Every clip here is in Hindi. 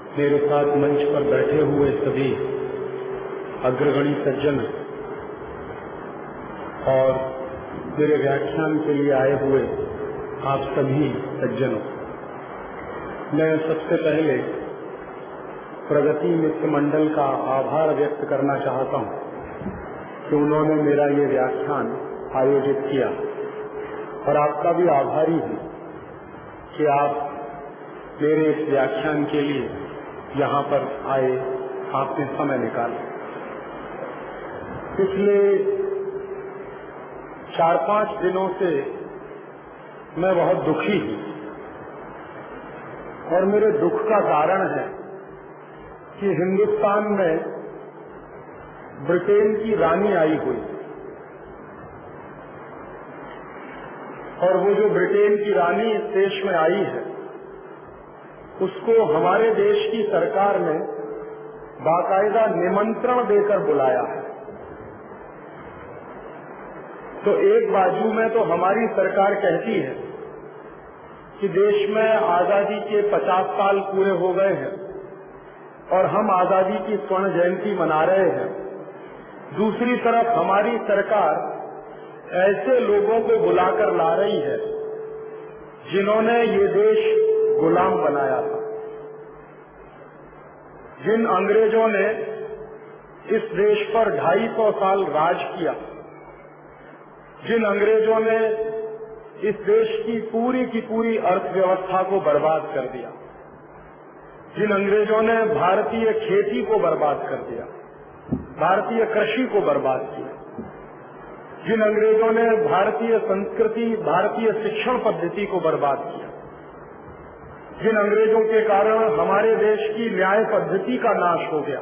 मेरे साथ मंच पर बैठे हुए सभी अग्रगणी सज्जन और मेरे व्याख्यान के लिए आए हुए आप सभी सज्जनों, मैं सबसे पहले प्रगति मित्र मंडल का आभार व्यक्त करना चाहता हूं कि उन्होंने मेरा ये व्याख्यान आयोजित किया और आपका भी आभारी हूं कि आप मेरे इस व्याख्यान के लिए यहाँ पर आए, आपने समय निकाला। पिछले 4-5 दिनों से मैं बहुत दुखी हूँ और मेरे दुख का कारण है कि हिंदुस्तान में ब्रिटेन की रानी आई हुई और वो जो ब्रिटेन की रानी इस देश में आई है उसको हमारे देश की सरकार ने बाकायदा निमंत्रण देकर बुलाया है। तो एक बाजू में तो हमारी सरकार कहती है कि देश में आजादी के 50 साल पूरे हो गए हैं और हम आजादी की स्वर्ण जयंती मना रहे हैं। दूसरी तरफ हमारी सरकार ऐसे लोगों को बुलाकर ला रही है जिन्होंने ये देश गुलाम बनाया था, जिन अंग्रेजों ने इस देश पर 250 साल राज किया, जिन अंग्रेजों ने इस देश की पूरी अर्थव्यवस्था को बर्बाद कर दिया, जिन अंग्रेजों ने भारतीय खेती को बर्बाद कर दिया, भारतीय कृषि को बर्बाद किया, जिन अंग्रेजों ने भारतीय संस्कृति, भारतीय शिक्षण पद्धति को बर्बाद किया, जिन अंग्रेजों के कारण हमारे देश की न्याय पद्धति का नाश हो गया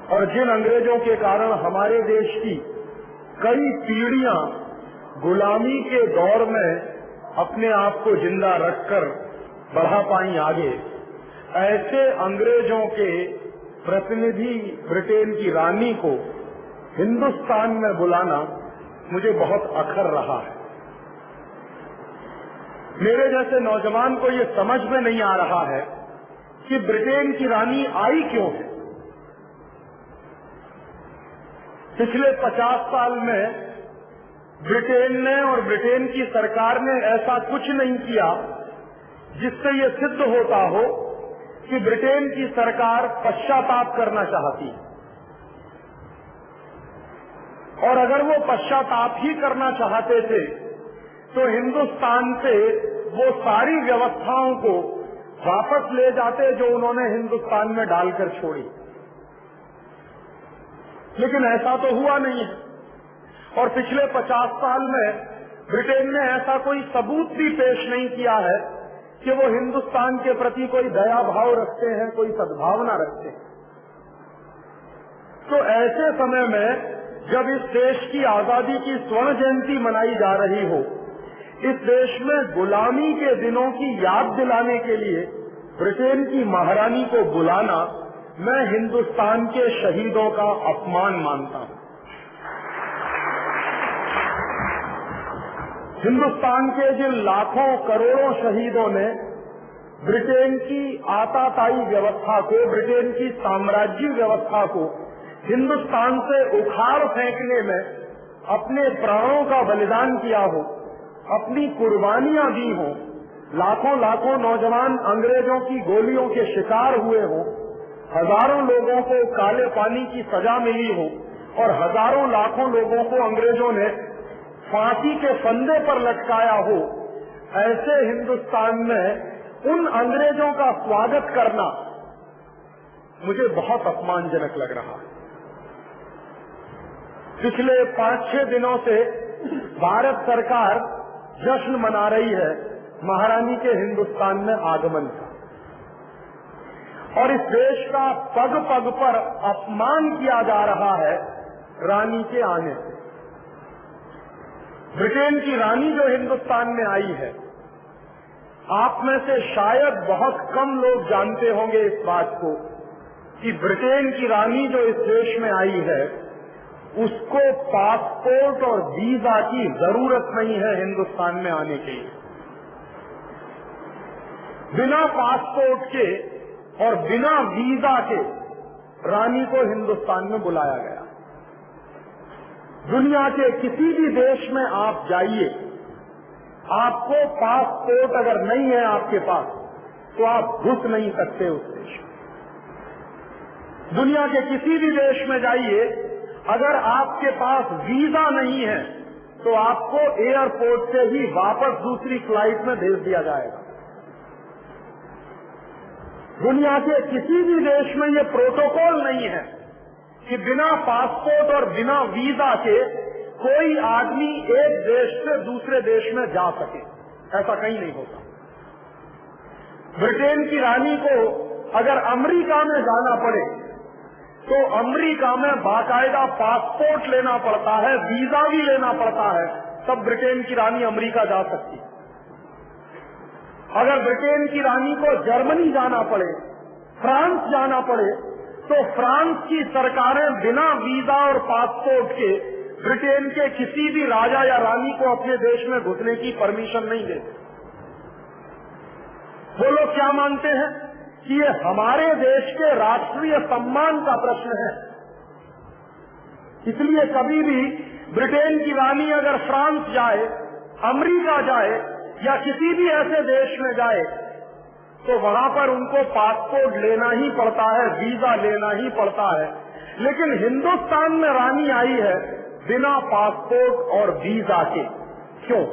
और जिन अंग्रेजों के कारण हमारे देश की कई पीढ़ियां गुलामी के दौर में अपने आप को जिंदा रखकर बढ़ा पाई आगे, ऐसे अंग्रेजों के प्रतिनिधि ब्रिटेन की रानी को हिंदुस्तान में बुलाना मुझे बहुत अखर रहा है। मेरे जैसे नौजवान को ये समझ में नहीं आ रहा है कि ब्रिटेन की रानी आई क्यों है। पिछले 50 साल में ब्रिटेन ने और ब्रिटेन की सरकार ने ऐसा कुछ नहीं किया जिससे ये सिद्ध होता हो कि ब्रिटेन की सरकार पश्चाताप करना चाहती है। और अगर वो पश्चाताप ही करना चाहते थे तो हिंदुस्तान से वो सारी व्यवस्थाओं को वापस ले जाते जो उन्होंने हिंदुस्तान में डालकर छोड़ी, लेकिन ऐसा तो हुआ नहीं है। और पिछले 50 साल में ब्रिटेन ने ऐसा कोई सबूत भी पेश नहीं किया है कि वो हिंदुस्तान के प्रति कोई दया भाव रखते हैं, कोई सद्भावना रखते हैं। तो ऐसे समय में जब इस देश की आजादी की स्वर्ण जयंती मनाई जा रही हो, इस देश में गुलामी के दिनों की याद दिलाने के लिए ब्रिटेन की महारानी को बुलाना मैं हिंदुस्तान के शहीदों का अपमान मानता हूं। हिंदुस्तान के जिन लाखों करोड़ों शहीदों ने ब्रिटेन की आताताई व्यवस्था को, ब्रिटेन की साम्राज्य व्यवस्था को हिंदुस्तान से उखाड़ फेंकने में अपने प्राणों का बलिदान किया हो, अपनी कुर्बानियां दी हो, लाखों नौजवान अंग्रेजों की गोलियों के शिकार हुए हो, हजारों लोगों को काले पानी की सजा मिली हो और हजारों लाखों लोगों को अंग्रेजों ने फांसी के फंदे पर लटकाया हो, ऐसे हिंदुस्तान में उन अंग्रेजों का स्वागत करना मुझे बहुत अपमानजनक लग रहा है। पिछले 5-6 दिनों से भारत सरकार जश्न मना रही है महारानी के हिंदुस्तान में आगमन का और इस देश का पग पग पर अपमान किया जा रहा है रानी के आने से। ब्रिटेन की रानी जो हिंदुस्तान में आई है, आप में से शायद बहुत कम लोग जानते होंगे इस बात को कि ब्रिटेन की रानी जो इस देश में आई है उसको पासपोर्ट और वीजा की जरूरत नहीं है हिंदुस्तान में आने के लिए। बिना पासपोर्ट के और बिना वीजा के रानी को हिंदुस्तान में बुलाया गया। दुनिया के किसी भी देश में आप जाइए, आपको पासपोर्ट अगर नहीं है आपके पास तो आप घुस नहीं सकते उस देश में। दुनिया के किसी भी देश में जाइए, अगर आपके पास वीजा नहीं है तो आपको एयरपोर्ट से ही वापस दूसरी फ्लाइट में भेज दिया जाएगा। दुनिया के किसी भी देश में ये प्रोटोकॉल नहीं है कि बिना पासपोर्ट और बिना वीजा के कोई आदमी एक देश से दूसरे देश में जा सके, ऐसा कहीं नहीं होता। ब्रिटेन की रानी को अगर अमेरिका में जाना पड़े तो अमेरिका में बाकायदा पासपोर्ट लेना पड़ता है, वीजा भी लेना पड़ता है, तब ब्रिटेन की रानी अमेरिका जा सकती। अगर ब्रिटेन की रानी को जर्मनी जाना पड़े, फ्रांस जाना पड़े, तो फ्रांस की सरकारें बिना वीजा और पासपोर्ट के ब्रिटेन के किसी भी राजा या रानी को अपने देश में घुसने की परमिशन नहीं देते। वो लोग क्या मानते हैं कि ये हमारे देश के राष्ट्रीय सम्मान का प्रश्न है, इसलिए कभी भी ब्रिटेन की रानी अगर फ्रांस जाए, अमेरिका जाए या किसी भी ऐसे देश में जाए तो वहां पर उनको पासपोर्ट लेना ही पड़ता है, वीजा लेना ही पड़ता है। लेकिन हिंदुस्तान में रानी आई है बिना पासपोर्ट और वीजा के, क्यों?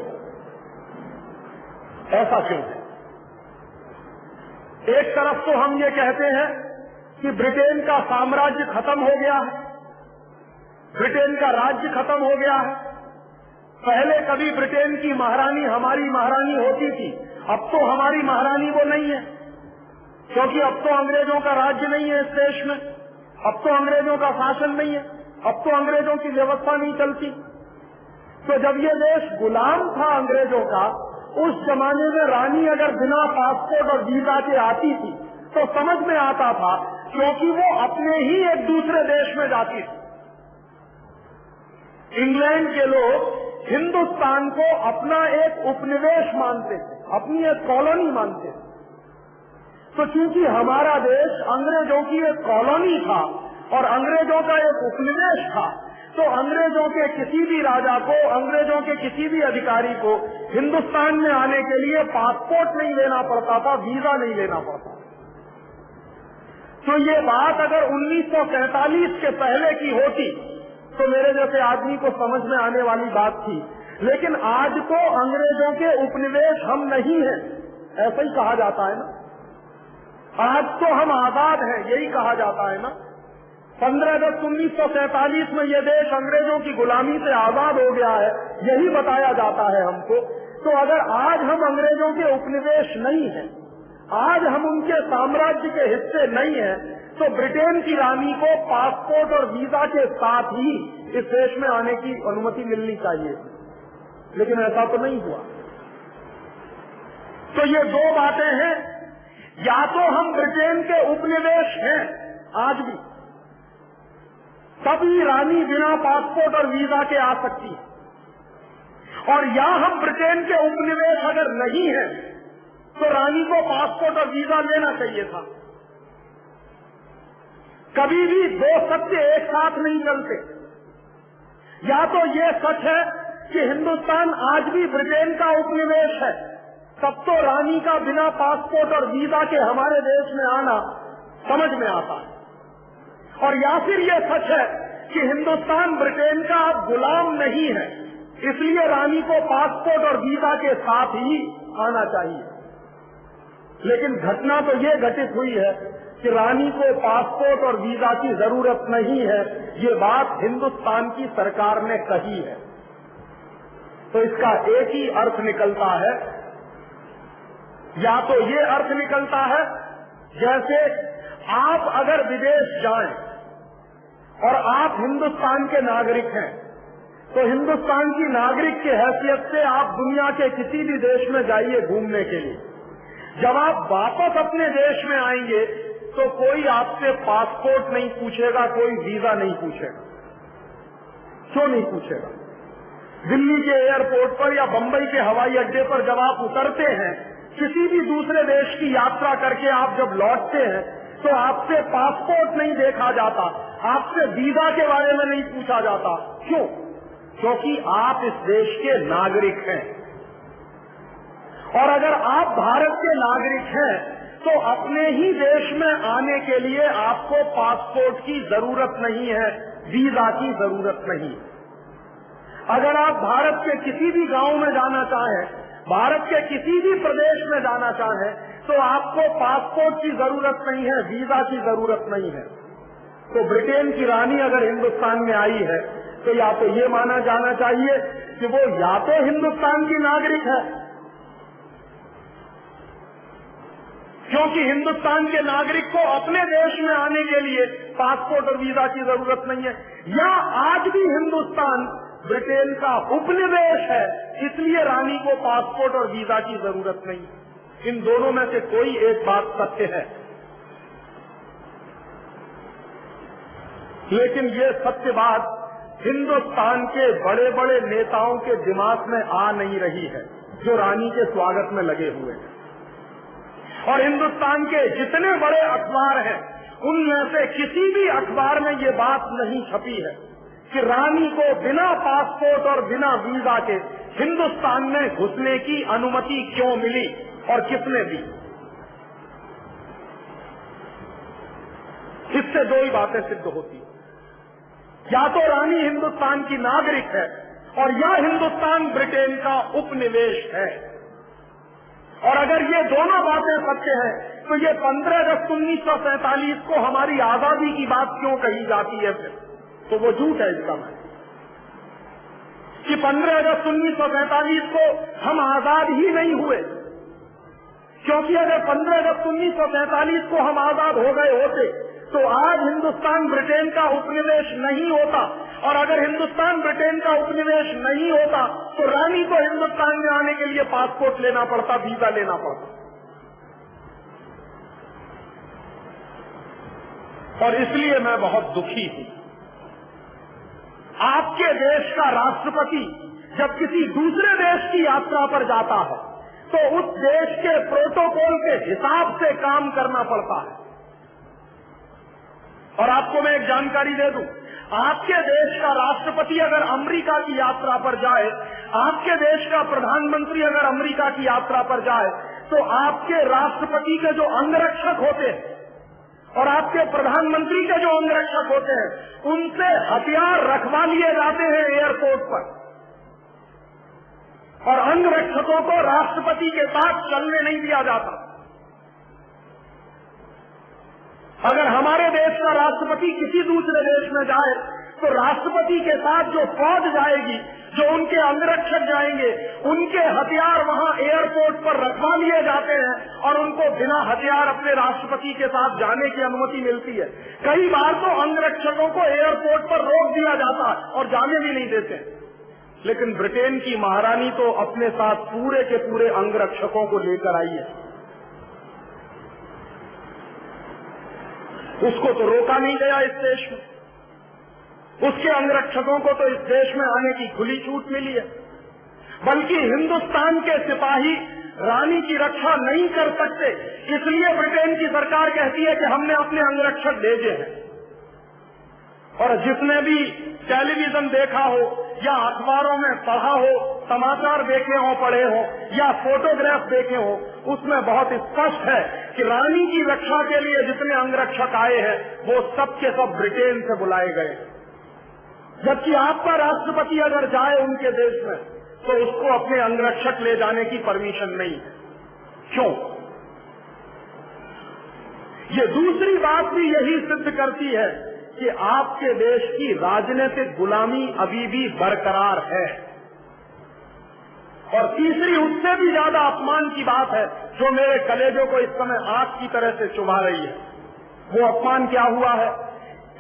ऐसा क्यों है? एक तरफ तो हम ये कहते हैं कि ब्रिटेन का साम्राज्य खत्म हो गया है, ब्रिटेन का राज्य खत्म हो गया है। पहले कभी ब्रिटेन की महारानी हमारी महारानी होती थी, अब तो हमारी महारानी वो नहीं है, क्योंकि अब तो अंग्रेजों का राज्य नहीं है इस देश में, अब तो अंग्रेजों का शासन नहीं है, अब तो अंग्रेजों की व्यवस्था नहीं चलती। तो जब ये देश गुलाम था अंग्रेजों का, उस जमाने में रानी अगर बिना पासपोर्ट और वीजा के आती थी तो समझ में आता था, क्योंकि वो अपने ही एक दूसरे देश में जाती थी। इंग्लैंड के लोग हिंदुस्तान को अपना एक उपनिवेश मानते थे, अपनी एक कॉलोनी मानते थे। तो चूंकि हमारा देश अंग्रेजों की एक कॉलोनी था और अंग्रेजों का एक उपनिवेश था, तो अंग्रेजों के किसी भी राजा को, अंग्रेजों के किसी भी अधिकारी को हिंदुस्तान में आने के लिए पासपोर्ट नहीं लेना पड़ता था, वीजा नहीं लेना पड़ता। तो ये बात अगर 1947 के पहले की होती तो मेरे जैसे आदमी को समझ में आने वाली बात थी। लेकिन आज तो अंग्रेजों के उपनिवेश हम नहीं हैं, ऐसा ही कहा जाता है ना। आज तो हम आजाद हैं, यही कहा जाता है ना। 15 अगस्त 1947 में यह देश अंग्रेजों की गुलामी से आजाद हो गया है, यही बताया जाता है हमको। तो अगर आज हम अंग्रेजों के उपनिवेश नहीं हैं, आज हम उनके साम्राज्य के हिस्से नहीं हैं, तो ब्रिटेन की रानी को पासपोर्ट और वीजा के साथ ही इस देश में आने की अनुमति मिलनी चाहिए, लेकिन ऐसा तो नहीं हुआ। तो ये दो बातें हैं, या तो हम ब्रिटेन के उपनिवेश हैं आज भी, तभी रानी बिना पासपोर्ट और वीजा के आ सकती है, और या हम ब्रिटेन के उपनिवेश अगर नहीं है तो रानी को पासपोर्ट और वीजा लेना चाहिए था। कभी भी दो सत्य एक साथ नहीं चलते। या तो ये सच है कि हिंदुस्तान आज भी ब्रिटेन का उपनिवेश है, तब तो रानी का बिना पासपोर्ट और वीजा के हमारे देश में आना समझ में आता है, और या फिर ये सच है कि हिंदुस्तान ब्रिटेन का अब गुलाम नहीं है, इसलिए रानी को पासपोर्ट और वीजा के साथ ही आना चाहिए। लेकिन घटना तो ये घटित हुई है कि रानी को पासपोर्ट और वीजा की जरूरत नहीं है, ये बात हिंदुस्तान की सरकार ने कही है। तो इसका एक ही अर्थ निकलता है, या तो ये अर्थ निकलता है जैसे आप अगर विदेश जाएं और आप हिंदुस्तान के नागरिक हैं, तो हिंदुस्तान की नागरिक की हैसियत से आप दुनिया के किसी भी देश में जाइए घूमने के लिए। जब आप वापस अपने देश में आएंगे तो कोई आपसे पासपोर्ट नहीं पूछेगा, कोई वीजा नहीं पूछेगा। क्यों नहीं पूछेगा? दिल्ली के एयरपोर्ट पर या बंबई के हवाई अड्डे पर जब आप उतरते हैं किसी भी दूसरे देश की यात्रा करके आप जब लौटते हैं तो आपसे पासपोर्ट नहीं देखा जाता, आपसे वीजा के बारे में नहीं पूछा जाता। क्यों? क्योंकि आप इस देश के नागरिक हैं। और अगर आप भारत के नागरिक हैं तो अपने ही देश में आने के लिए आपको पासपोर्ट की जरूरत नहीं है, वीजा की जरूरत नहीं। अगर आप भारत के किसी भी गांव में जाना चाहें, भारत के किसी भी प्रदेश में जाना चाहें, तो आपको पासपोर्ट की जरूरत नहीं है, वीजा की जरूरत नहीं है। तो ब्रिटेन की रानी अगर हिंदुस्तान में आई है तो या तो ये माना जाना चाहिए कि वो या तो हिंदुस्तान की नागरिक है, क्योंकि हिंदुस्तान के नागरिक को अपने देश में आने के लिए पासपोर्ट और वीजा की जरूरत नहीं है, या आज भी हिंदुस्तान ब्रिटेन का उपनिवेश है, इसलिए रानी को पासपोर्ट और वीजा की जरूरत नहीं। इन दोनों में से कोई एक बात सत्य है, लेकिन ये सत्य बात हिंदुस्तान के बड़े बड़े नेताओं के दिमाग में आ नहीं रही है, जो रानी के स्वागत में लगे हुए हैं। और हिंदुस्तान के जितने बड़े अखबार हैं, उनमें से किसी भी अखबार में ये बात नहीं छपी है कि रानी को बिना पासपोर्ट और बिना वीजा के हिंदुस्तान में घुसने की अनुमति क्यों मिली और किसने दी। इससे दो ही बातें सिद्ध होती हैं, या तो रानी हिंदुस्तान की नागरिक है और या हिंदुस्तान ब्रिटेन का उपनिवेश है। और अगर ये दोनों बातें सत्य हैं तो ये 15 अगस्त 1947 को हमारी आजादी की बात क्यों कही जाती है फिर? तो वो झूठ है इसका मतलब कि 15 अगस्त 1947 को हम आजाद ही नहीं हुए, क्योंकि अगर 15 अगस्त 1947 को हम आजाद हो गए होते तो आज हिंदुस्तान ब्रिटेन का उपनिवेश नहीं होता, और अगर हिंदुस्तान ब्रिटेन का उपनिवेश नहीं होता तो रानी को हिंदुस्तान में आने के लिए पासपोर्ट लेना पड़ता, वीजा लेना पड़ता। और इसलिए मैं बहुत दुखी हूं। आपके देश का राष्ट्रपति जब किसी दूसरे देश की यात्रा पर जाता है तो उस देश के प्रोटोकॉल के हिसाब से काम करना पड़ता है। और आपको मैं एक जानकारी दे दूं, आपके देश का राष्ट्रपति अगर अमेरिका की यात्रा पर जाए, आपके देश का प्रधानमंत्री अगर अमेरिका की यात्रा पर जाए, तो आपके राष्ट्रपति के जो अंगरक्षक होते हैं और आपके प्रधानमंत्री के जो अंगरक्षक होते हैं, उनसे हथियार रखवा लिए जाते हैं एयरपोर्ट पर, और अंगरक्षकों को राष्ट्रपति के साथ चलने नहीं दिया जाता। अगर हमारे देश का राष्ट्रपति किसी दूसरे देश में जाए तो राष्ट्रपति के साथ जो फौज जाएगी, जो उनके अंगरक्षक जाएंगे, उनके हथियार वहां एयरपोर्ट पर रखवा लिए जाते हैं और उनको बिना हथियार अपने राष्ट्रपति के साथ जाने की अनुमति मिलती है। कई बार तो अंगरक्षकों को एयरपोर्ट पर रोक दिया जाता है और जाने भी नहीं देते। लेकिन ब्रिटेन की महारानी तो अपने साथ पूरे के पूरे अंगरक्षकों को लेकर आई है, उसको तो रोका नहीं गया इस देश में, उसके अंगरक्षकों को तो इस देश में आने की खुली छूट मिली है। बल्कि हिंदुस्तान के सिपाही रानी की रक्षा नहीं कर सकते, इसलिए ब्रिटेन की सरकार कहती है कि हमने अपने अंगरक्षक भेजे हैं। और जिसने भी टेलीविजन देखा हो या अखबारों में पढ़ा हो, समाचार देखे हो, पढ़े हो या फोटोग्राफ देखे हो, उसमें बहुत स्पष्ट है कि रानी की रक्षा के लिए जितने अंगरक्षक आए हैं वो सब के सब ब्रिटेन से बुलाए गए। जबकि आपका राष्ट्रपति अगर जाए उनके देश में तो उसको अपने अंगरक्षक ले जाने की परमिशन नहीं है। क्यों? ये दूसरी बात भी यही सिद्ध करती है कि आपके देश की राजनीतिक गुलामी अभी भी बरकरार है। और तीसरी, उससे भी ज्यादा अपमान की बात है जो मेरे कलेजों को इस समय आग की तरह से चुभा रही है। वो अपमान क्या हुआ है?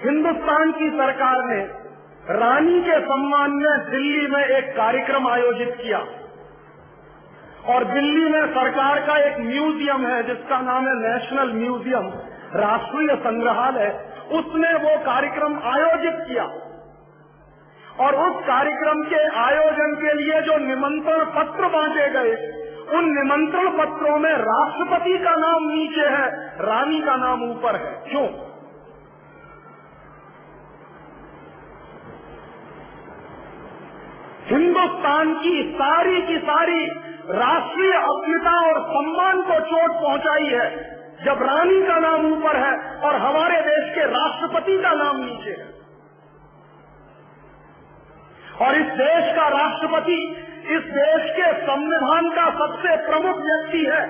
हिंदुस्तान की सरकार ने रानी के सम्मान में दिल्ली में एक कार्यक्रम आयोजित किया, और दिल्ली में सरकार का एक म्यूजियम है जिसका नाम है नेशनल म्यूजियम, राष्ट्रीय संग्रहालय, उसने वो कार्यक्रम आयोजित किया। और उस कार्यक्रम के आयोजन के लिए जो निमंत्रण पत्र बांटे गए, उन निमंत्रण पत्रों में राष्ट्रपति का नाम नीचे है, रानी का नाम ऊपर है। क्यों? हिंदुस्तान की सारी राष्ट्रीय अस्मिता और सम्मान को चोट पहुंचाई है जब रानी का नाम ऊपर है और हमारे देश के राष्ट्रपति का नाम नीचे है। और इस देश का राष्ट्रपति इस देश के संविधान का सबसे प्रमुख व्यक्ति है।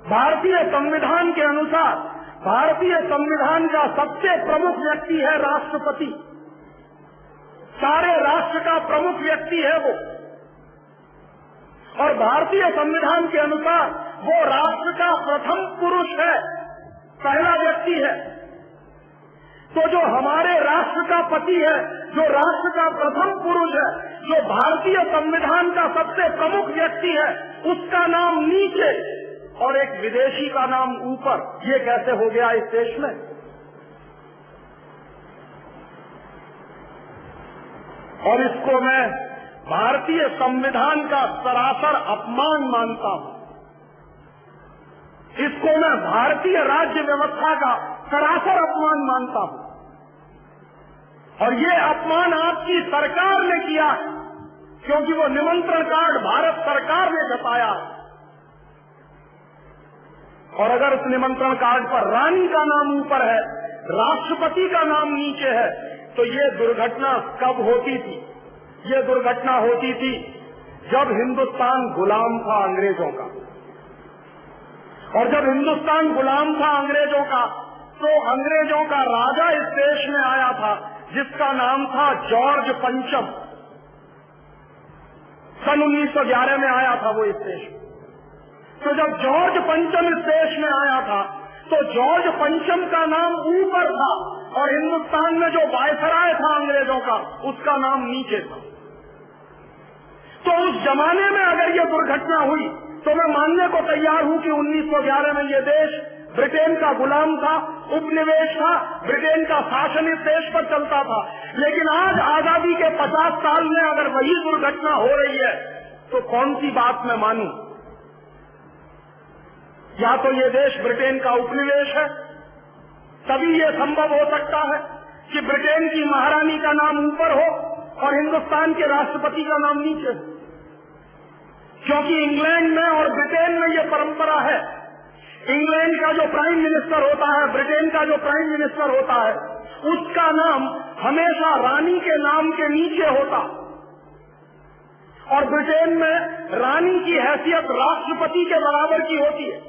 भारतीय संविधान के अनुसार भारतीय संविधान का सबसे प्रमुख व्यक्ति है राष्ट्रपति। सारे राष्ट्र का प्रमुख व्यक्ति है वो, और भारतीय संविधान के अनुसार वो राष्ट्र का प्रथम पुरुष है, पहला व्यक्ति है। तो जो हमारे राष्ट्र का पति है, जो राष्ट्र का प्रथम पुरुष है, जो भारतीय संविधान का सबसे प्रमुख व्यक्ति है, उसका नाम नीचे और एक विदेशी का नाम ऊपर, ये कैसे हो गया इस देश में? और इसको मैं भारतीय संविधान का सरासर अपमान मानता हूं। इसको मैं भारतीय राज्य व्यवस्था का सरासर अपमान मानता हूं। और ये अपमान आपकी सरकार ने किया है, क्योंकि वो निमंत्रण कार्ड भारत सरकार ने छपाया है। और अगर उस निमंत्रण कार्ड पर रानी का नाम ऊपर है, राष्ट्रपति का नाम नीचे है, तो ये दुर्घटना कब होती थी? ये दुर्घटना होती थी जब हिंदुस्तान गुलाम था अंग्रेजों का। और जब हिंदुस्तान गुलाम था अंग्रेजों का, तो अंग्रेजों का राजा इस देश में आया था जिसका नाम था जॉर्ज पंचम। सन 1911 में आया था वो इस देश में। तो जब जॉर्ज पंचम इस देश में आया था, तो जॉर्ज पंचम का नाम ऊपर था और हिंदुस्तान में जो वायसराय था अंग्रेजों का, उसका नाम नीचे था। तो उस जमाने में अगर ये दुर्घटना हुई तो मैं मानने को तैयार हूं कि 1911 में ये देश ब्रिटेन का गुलाम था, उपनिवेश था, ब्रिटेन का शासन इस देश पर चलता था। लेकिन आज आजादी के 50 साल में अगर वही दुर्घटना हो रही है तो कौन सी बात मैं मानूं? या तो ये देश ब्रिटेन का उपनिवेश है, तभी ये संभव हो सकता है कि ब्रिटेन की महारानी का नाम ऊपर हो और हिंदुस्तान के राष्ट्रपति का नाम नीचे हो। क्योंकि इंग्लैंड में और ब्रिटेन में ये परंपरा है, इंग्लैंड का जो प्राइम मिनिस्टर होता है, ब्रिटेन का जो प्राइम मिनिस्टर होता है, उसका नाम हमेशा रानी के नाम के नीचे होता। और ब्रिटेन में रानी की हैसियत राष्ट्रपति के बराबर की होती है,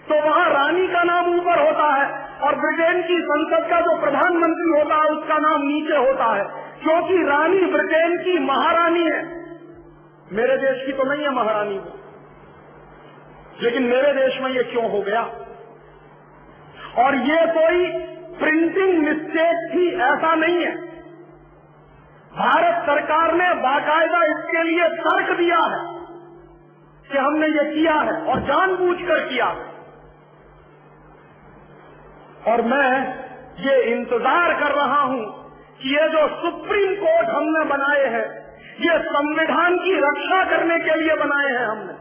तो वहां रानी का नाम ऊपर होता है और ब्रिटेन की संसद का जो प्रधानमंत्री होता है उसका नाम नीचे होता है, क्योंकि रानी ब्रिटेन की महारानी है। मेरे देश की तो नहीं है महारानी वो, लेकिन मेरे देश में ये क्यों हो गया? और ये कोई प्रिंटिंग मिस्टेक थी ऐसा नहीं है। भारत सरकार ने बाकायदा इसके लिए तर्क दिया है कि हमने ये किया है और जानबूझकर किया है। और मैं ये इंतजार कर रहा हूं कि ये जो सुप्रीम कोर्ट हमने बनाए हैं, ये संविधान की रक्षा करने के लिए बनाए हैं हमने।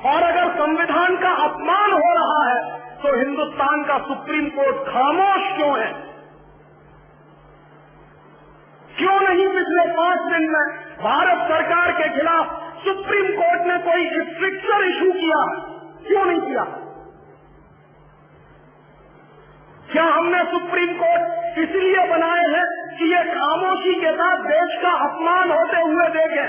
और अगर संविधान का अपमान हो रहा है तो हिंदुस्तान का सुप्रीम कोर्ट खामोश क्यों है? क्यों नहीं पिछले 5 दिन में भारत सरकार के खिलाफ सुप्रीम कोर्ट ने कोई स्ट्रिक्चर इशू किया? क्यों नहीं किया? क्या हमने सुप्रीम कोर्ट इसलिए बनाए हैं कि ये खामोशी के साथ देश का अपमान होते हुए देखें,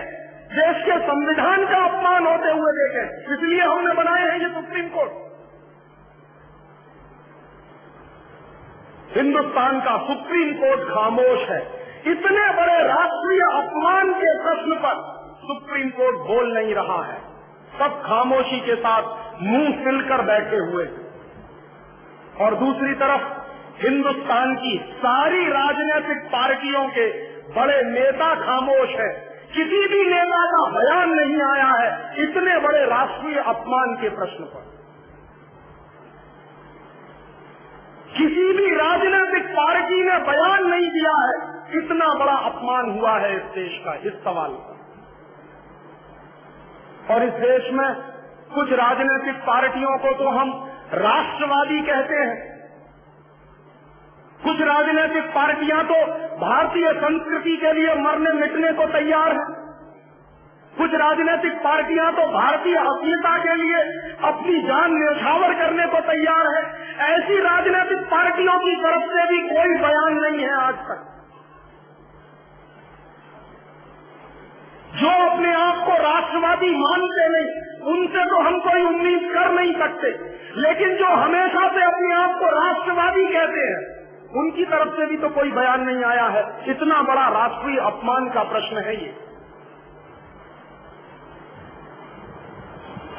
देश के संविधान का अपमान होते हुए देखें, इसलिए हमने बनाए हैं ये सुप्रीम कोर्ट? हिंदुस्तान का सुप्रीम कोर्ट खामोश है। इतने बड़े राष्ट्रीय अपमान के प्रश्न पर सुप्रीम कोर्ट बोल नहीं रहा है। सब खामोशी के साथ मुंह सिलकर बैठे हुए हैं। और दूसरी तरफ हिंदुस्तान की सारी राजनीतिक पार्टियों के बड़े नेता खामोश है। किसी भी नेता का बयान नहीं आया है इतने बड़े राष्ट्रीय अपमान के प्रश्न पर। किसी भी राजनीतिक पार्टी ने बयान नहीं दिया है कितना बड़ा अपमान हुआ है इस देश का इस सवाल पर। और इस देश में कुछ राजनीतिक पार्टियों को तो हम राष्ट्रवादी कहते हैं, कुछ राजनीतिक पार्टियां तो भारतीय संस्कृति के लिए मरने मिटने को तैयार हैं, कुछ राजनीतिक पार्टियां तो भारतीय अस्मिता के लिए अपनी जान न्यौछावर करने को तैयार है। ऐसी राजनीतिक पार्टियों की तरफ से भी कोई बयान नहीं है आज तक। जो अपने आप को राष्ट्रवादी मानते नहीं, उनसे तो हम कोई उम्मीद कर नहीं सकते, लेकिन जो हमेशा से अपने आप को राष्ट्रवादी कहते हैं, उनकी तरफ से भी तो कोई बयान नहीं आया है। इतना बड़ा राष्ट्रीय अपमान का प्रश्न है ये।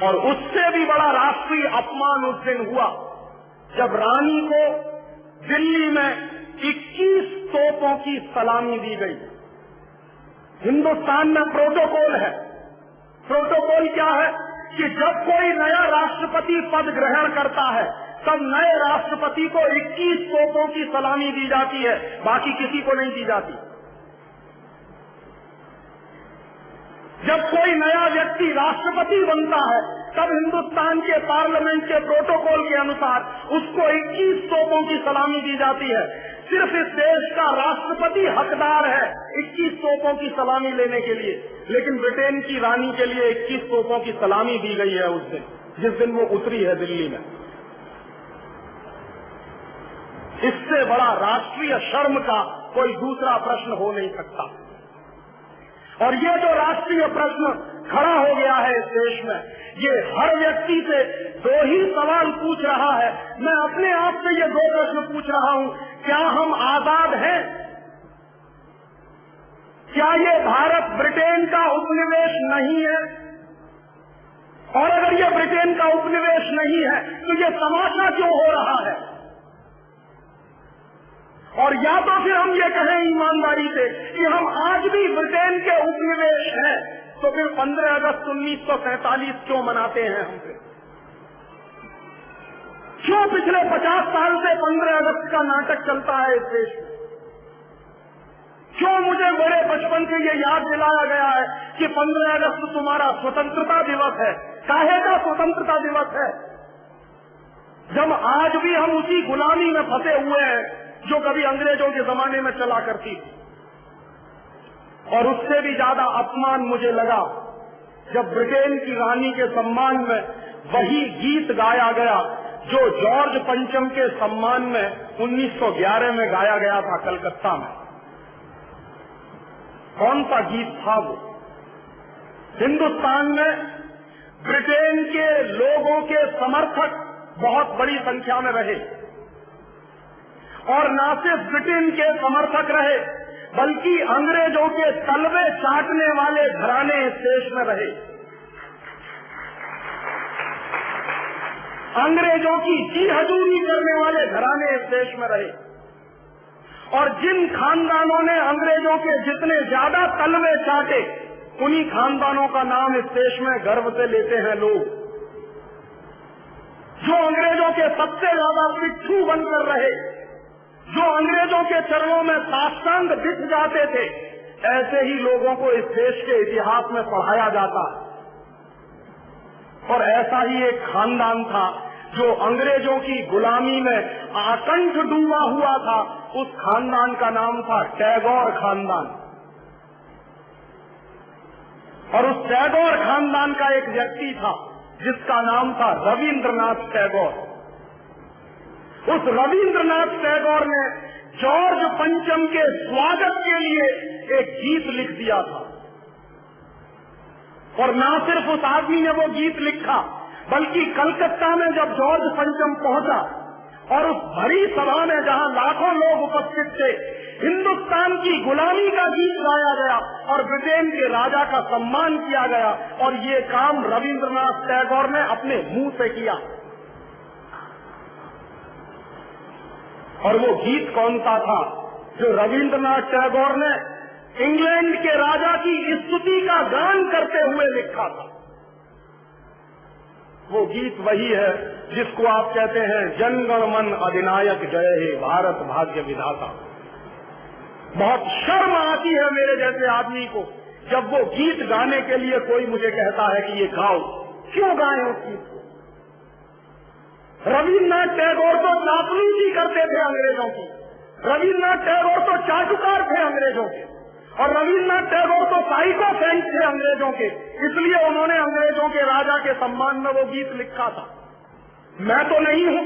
और उससे भी बड़ा राष्ट्रीय अपमान उस दिन हुआ जब रानी को दिल्ली में 21 तोपों की सलामी दी गई। हिंदुस्तान में प्रोटोकॉल है। प्रोटोकॉल क्या है कि जब कोई नया राष्ट्रपति पद ग्रहण करता है तब नए राष्ट्रपति को 21 तोपों की सलामी दी जाती है, बाकी किसी को नहीं दी जाती। जब कोई नया व्यक्ति राष्ट्रपति बनता है तब हिंदुस्तान के पार्लियामेंट के प्रोटोकॉल के अनुसार उसको 21 तोपों की सलामी दी जाती है। सिर्फ इस देश का राष्ट्रपति हकदार है 21 तोपों की सलामी लेने के लिए, लेकिन ब्रिटेन की रानी के लिए 21 तोपों की सलामी दी गई है उस दिन, जिस दिन वो उतरी है दिल्ली में। इससे बड़ा राष्ट्रीय शर्म का कोई दूसरा प्रश्न हो नहीं सकता। और ये जो राष्ट्रीय प्रश्न खड़ा हो गया है इस देश में, ये हर व्यक्ति से दो ही सवाल पूछ रहा है। मैं अपने आप से ये दो प्रश्न पूछ रहा हूं, क्या हम आजाद हैं? क्या ये भारत ब्रिटेन का उपनिवेश नहीं है? और अगर ये ब्रिटेन का उपनिवेश नहीं है तो ये तमाशा क्यों हो रहा है? और या तो फिर हम ये कहें ईमानदारी से कि हम आज भी ब्रिटेन के उपनिवेश हैं, तो फिर 15 अगस्त 1947 क्यों मनाते हैं हम? क्यों पिछले 50 साल से 15 अगस्त का नाटक चलता है इस देश में? क्यों मुझे बड़े बचपन से ये याद दिलाया गया है कि 15 अगस्त तुम्हारा स्वतंत्रता दिवस है? काहे का स्वतंत्रता दिवस है जब आज भी हम उसी गुलामी में फंसे हुए हैं जो कभी अंग्रेजों के जमाने में चला करती थी। और उससे भी ज्यादा अपमान मुझे लगा जब ब्रिटेन की रानी के सम्मान में वही गीत गाया गया जो जॉर्ज पंचम के सम्मान में 1911 में गाया गया था कलकत्ता में। कौन सा गीत था वो? हिंदुस्तान में ब्रिटेन के लोगों के समर्थक बहुत बड़ी संख्या में रहे, और न सिर्फ ब्रिटेन के समर्थक रहे बल्कि अंग्रेजों के तलवे चाटने वाले घराने इस देश में रहे। अंग्रेजों की जी हजूरी करने वाले घराने इस देश में रहे। और जिन खानदानों ने अंग्रेजों के जितने ज्यादा तलवे चाटे, उन्हीं खानदानों का नाम इस देश में गर्व से लेते हैं लोग। जो अंग्रेजों के सबसे ज्यादा पिट्ठू बनकर रहे, जो अंग्रेजों के चरणों में साष्टांग बिछ जाते थे, ऐसे ही लोगों को इस देश के इतिहास में पढ़ाया जाता। और ऐसा ही एक खानदान था जो अंग्रेजों की गुलामी में आकंठ डूबा हुआ था। उस खानदान का नाम था टैगोर खानदान। और उस टैगोर खानदान का एक व्यक्ति था जिसका नाम था रविंद्रनाथ टैगोर। उस रविंद्रनाथ टैगोर ने जॉर्ज पंचम के स्वागत के लिए एक गीत लिख दिया था। और न सिर्फ उस आदमी ने वो गीत लिखा, बल्कि कलकत्ता में जब जॉर्ज पंचम पहुंचा और उस भरी सभा में जहां लाखों लोग उपस्थित थे, हिंदुस्तान की गुलामी का गीत गाया गया और ब्रिटेन के राजा का सम्मान किया गया। और ये काम रविंद्रनाथ टैगोर ने अपने मुंह से किया। और वो गीत कौन सा था जो रविंद्रनाथ टैगोर ने इंग्लैंड के राजा की स्तुति का गान करते हुए लिखा था? वो गीत वही है जिसको आप कहते हैं जन गण मन अधिनायक जय हे भारत भाग्य विधाता। बहुत शर्म आती है मेरे जैसे आदमी को जब वो गीत गाने के लिए कोई मुझे कहता है कि ये गाओ। क्यों गाएं उस गीत को? रविन्द्रनाथ टैगोर तो चापलूसी करते थे अंग्रेजों की, रविन्द्रनाथ टैगोर तो चाटुकार थे अंग्रेजों के, और रविन्द्रनाथ टैगोर तो साइकोसेंट थे अंग्रेजों के। इसलिए उन्होंने अंग्रेजों के राजा के सम्मान में वो गीत लिखा था। मैं तो नहीं हूं,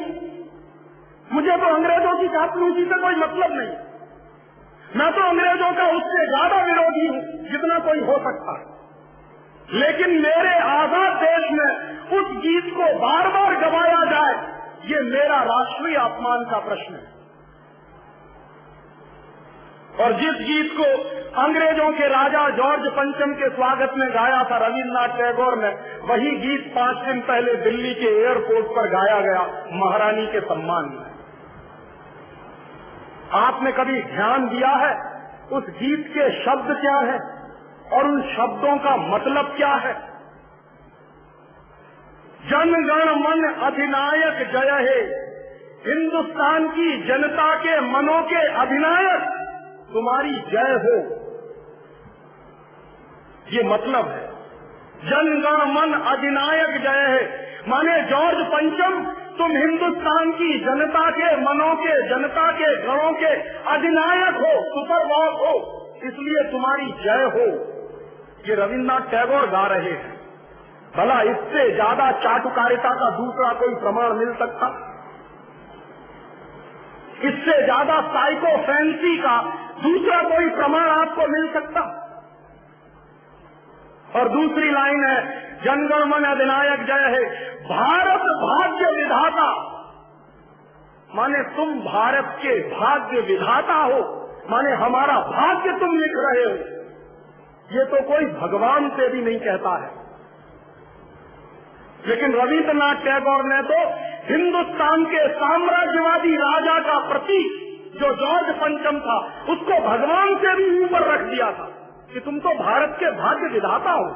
मुझे तो अंग्रेजों की चापलूसी से कोई मतलब नहीं। मैं तो अंग्रेजों का उससे ज्यादा विरोधी हूं जितना कोई हो सकता है। लेकिन मेरे आजाद देश में उस गीत को बार बार गवाया जाए, ये मेरा राष्ट्रीय अपमान का प्रश्न है। और जिस गीत को अंग्रेजों के राजा जॉर्ज पंचम के स्वागत में गाया था रविन्द्रनाथ टैगोर ने, वही गीत 5 दिन पहले दिल्ली के एयरपोर्ट पर गाया गया महारानी के सम्मान में। आपने कभी ध्यान दिया है उस गीत के शब्द क्या है और उन शब्दों का मतलब क्या है? जन गण मन अधिनायक जय हे, हिंदुस्तान की जनता के मनों के अधिनायक तुम्हारी जय हो, ये मतलब है। जन गण मन अधिनायक जय है माने जॉर्ज पंचम तुम हिंदुस्तान की जनता के मनों के, जनता के गणों के अधिनायक हो, सुपरबॉस हो, इसलिए तुम्हारी जय हो। ये रविन्द्रनाथ टैगोर गा रहे हैं। भला इससे ज्यादा चाटुकारिता का दूसरा कोई प्रमाण मिल सकता? इससे ज्यादा साइको फैंसी का दूसरा कोई प्रमाण आपको मिल सकता? और दूसरी लाइन है जनगण मन अधिनायक जय है, भारत भाग्य विधाता, माने तुम भारत के भाग्य विधाता हो, माने हमारा भाग्य तुम लिख रहे हो। ये तो कोई भगवान से भी नहीं कहता है। लेकिन रविन्द्रनाथ टैगोर ने तो हिंदुस्तान के साम्राज्यवादी राजा का प्रतीक जो जॉर्ज पंचम था, उसको भगवान से भी ऊपर रख दिया था कि तुम तो भारत के भाग्य विधाता हो।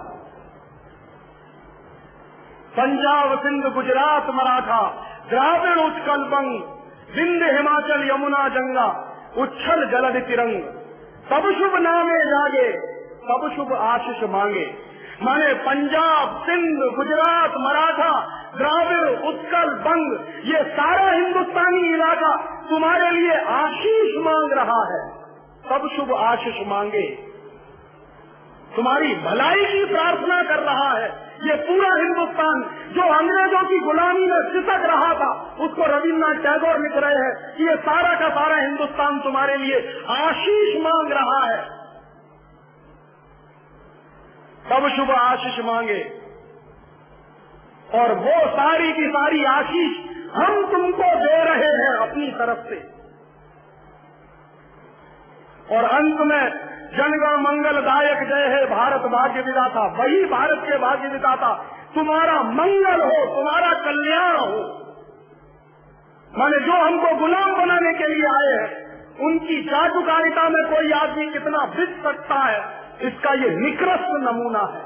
पंजाब सिंध गुजरात मराठा द्राविड़ उत्कल बंग, विंध्य हिमाचल यमुना गंगा, उच्छल जलधि तिरंग, तब शुभ नामे जागे, तब शुभ आशीष मांगे। माने पंजाब सिंध गुजरात मराठा द्राविड़ उत्कल बंग, ये सारा हिंदुस्तानी इलाका तुम्हारे लिए आशीष मांग रहा है, तब शुभ आशीष मांगे, तुम्हारी भलाई की प्रार्थना कर रहा है। ये पूरा हिंदुस्तान जो अंग्रेजों की गुलामी में सिसक रहा था, उसको रविन्द्रनाथ टैगोर लिख रहे हैं कि ये सारा का सारा हिंदुस्तान तुम्हारे लिए आशीष मांग रहा है, तब शुभ आशीष मांगे। और वो सारी की सारी आशीष हम तुमको दे रहे हैं अपनी तरफ से। और अंत में जनगण मंगलदायक जय है भारत भाग्य विधाता, वही भारत के भाग्य विधाता तुम्हारा मंगल हो, तुम्हारा कल्याण हो। माने जो हमको गुलाम बनाने के लिए आए हैं, उनकी चाटुकारिता में कोई आदमी कितना बिक सकता है, इसका ये निकृष्ट नमूना है।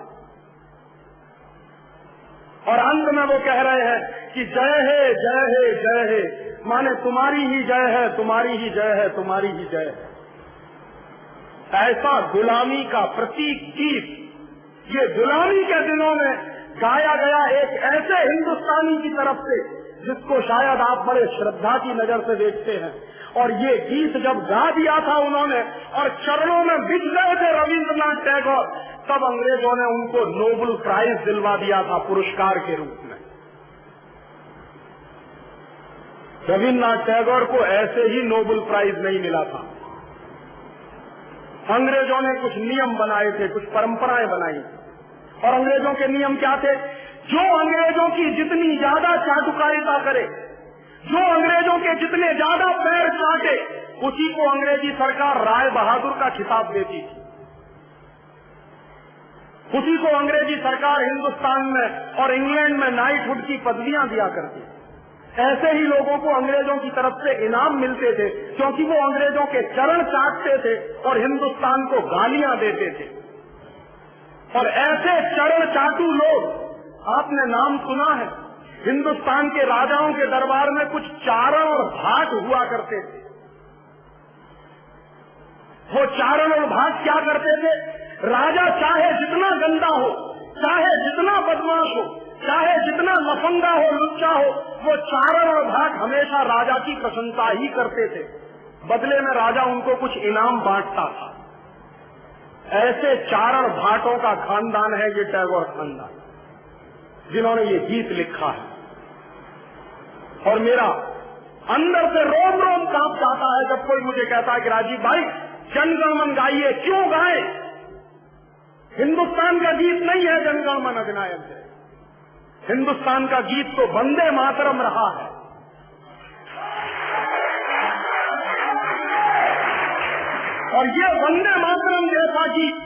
और अंत में वो कह रहे हैं कि जय है जय है जय है, माने तुम्हारी ही जय है, तुम्हारी ही जय है, तुम्हारी ही जय है। ऐसा गुलामी का प्रतीक गीत ये गुलामी के दिनों में गाया गया एक ऐसे हिंदुस्तानी की तरफ से जिसको शायद आप बड़े श्रद्धा की नजर से देखते हैं। और ये गीत जब गा दिया था उन्होंने और चरणों में बिछ गए थे रविन्द्रनाथ टैगोर, तब अंग्रेजों ने उनको नोबेल प्राइज दिलवा दिया था पुरस्कार के रूप में। रविन्द्रनाथ टैगोर को ऐसे ही नोबेल प्राइज नहीं मिला था। अंग्रेजों ने कुछ नियम बनाए थे, कुछ परंपराएं बनाई, और अंग्रेजों के नियम क्या थे? जो अंग्रेजों की जितनी ज्यादा चाटुकारिता करे, जो अंग्रेजों के जितने ज्यादा पैर चाटे, उसी को अंग्रेजी सरकार राय बहादुर का खिताब देती थी। उसी को अंग्रेजी सरकार हिंदुस्तान में और इंग्लैंड में नाइटहुड की पदवियां दिया करती। ऐसे ही लोगों को अंग्रेजों की तरफ से इनाम मिलते थे, क्योंकि वो अंग्रेजों के चरण चाटते थे और हिंदुस्तान को गालियां देते थे। और ऐसे चरण चाटू लोग आपने नाम सुना है, हिंदुस्तान के राजाओं के दरबार में कुछ चारण और भाट हुआ करते थे। वो चारण और भाट क्या करते थे? राजा चाहे जितना गंदा हो, चाहे जितना बदमाश हो, चाहे जितना लफंगा हो, लुच्चा हो, वो चारण और भाट हमेशा राजा की प्रशंसा ही करते थे। बदले में राजा उनको कुछ इनाम बांटता था। ऐसे चारण भाटों का खानदान है ये टैगोर खानदान, जिन्होंने ये गीत लिखा है। और मेरा अंदर से रोम रोम कांप जाता है जब कोई मुझे कहता है कि राजीव भाई जनगणमन गाइए। क्यों गाएं? हिंदुस्तान का गीत नहीं है जनगणमन अधिनायक है। हिंदुस्तान का गीत तो वंदे मातरम रहा है। और ये वंदे मातरम जैसा गीत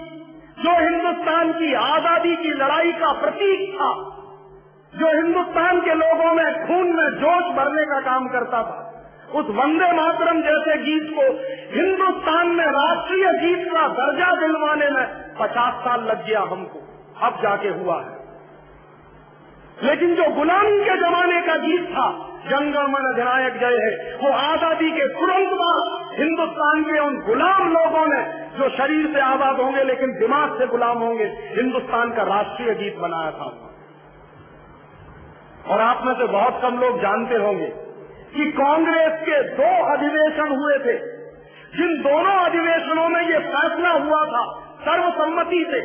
जो हिंदुस्तान की आजादी की लड़ाई का प्रतीक था, जो हिंदुस्तान के लोगों में खून में जोश भरने का काम करता था, उस वंदे मातरम जैसे गीत को हिंदुस्तान में राष्ट्रीय गीत का दर्जा दिलवाने में 50 साल लग गया हमको, अब जाके हुआ है। लेकिन जो गुलामी के जमाने का गीत था, जनगणमन अधिनायक जय है, वो आजादी के तुरंत बाद हिंदुस्तान के उन गुलाम लोगों ने, जो शरीर से आजाद होंगे लेकिन दिमाग से गुलाम होंगे, हिंदुस्तान का राष्ट्रीय गीत बनाया था। और आप में से बहुत कम लोग जानते होंगे कि कांग्रेस के 2 अधिवेशन हुए थे, जिन दोनों अधिवेशनों में ये फैसला हुआ था सर्वसम्मति से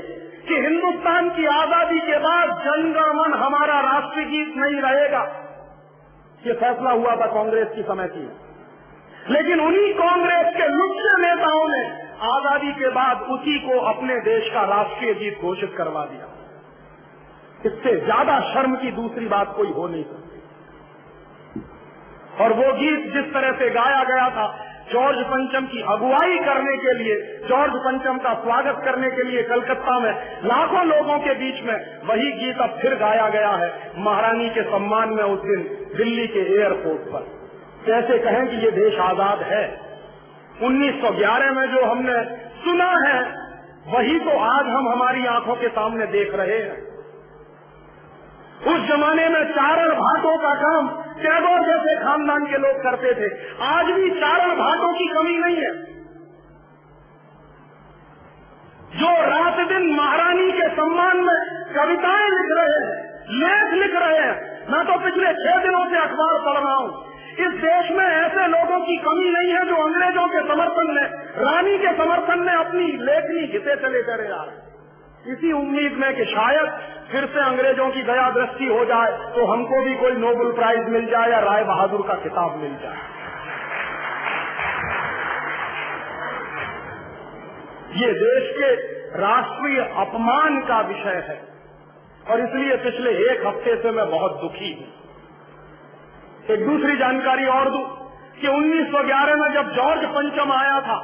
कि हिंदुस्तान की आजादी के बाद जनगणमन हमारा राष्ट्रीय गीत नहीं रहेगा। ये फैसला हुआ था कांग्रेस की समिति में। लेकिन उन्हीं कांग्रेस के लुच्चे नेताओं ने आजादी के बाद उसी को अपने देश का राष्ट्रीय गीत घोषित करवा दिया। इससे ज्यादा शर्म की दूसरी बात कोई हो नहीं सकती। और वो गीत जिस तरह से गाया गया था, जॉर्ज पंचम की अगुवाई करने के लिए, जॉर्ज पंचम का स्वागत करने के लिए कलकत्ता में लाखों लोगों के बीच में, वही गीत अब फिर गाया गया है महारानी के सम्मान में उस दिन दिल्ली के एयरपोर्ट पर। कैसे कहें कि ये देश आजाद है? 1911 में जो हमने सुना है वही तो आज हम हमारी आंखों के सामने देख रहे हैं। उस जमाने में चारण भाटों का काम टैगोर जैसे खानदान के लोग करते थे। आज भी चारण भाटों की कमी नहीं है, जो रात दिन महारानी के सम्मान में कविताएं लिख रहे हैं, लेख लिख रहे हैं। मैं तो पिछले 6 दिनों से अखबार पढ़ रहा हूं। इस देश में ऐसे लोगों की कमी नहीं है जो अंग्रेजों के समर्थन में, रानी के समर्थन में अपनी लेखनी घिसे चले करे जा रहे हैं, इसी उम्मीद में कि शायद फिर से अंग्रेजों की दया दृष्टि हो जाए तो हमको भी कोई नोबेल प्राइज मिल जाए या राय बहादुर का खिताब मिल जाए। ये देश के राष्ट्रीय अपमान का विषय है और इसलिए पिछले 1 हफ्ते से मैं बहुत दुखी हूं। एक दूसरी जानकारी और दूं कि 1911 में जब जॉर्ज पंचम आया था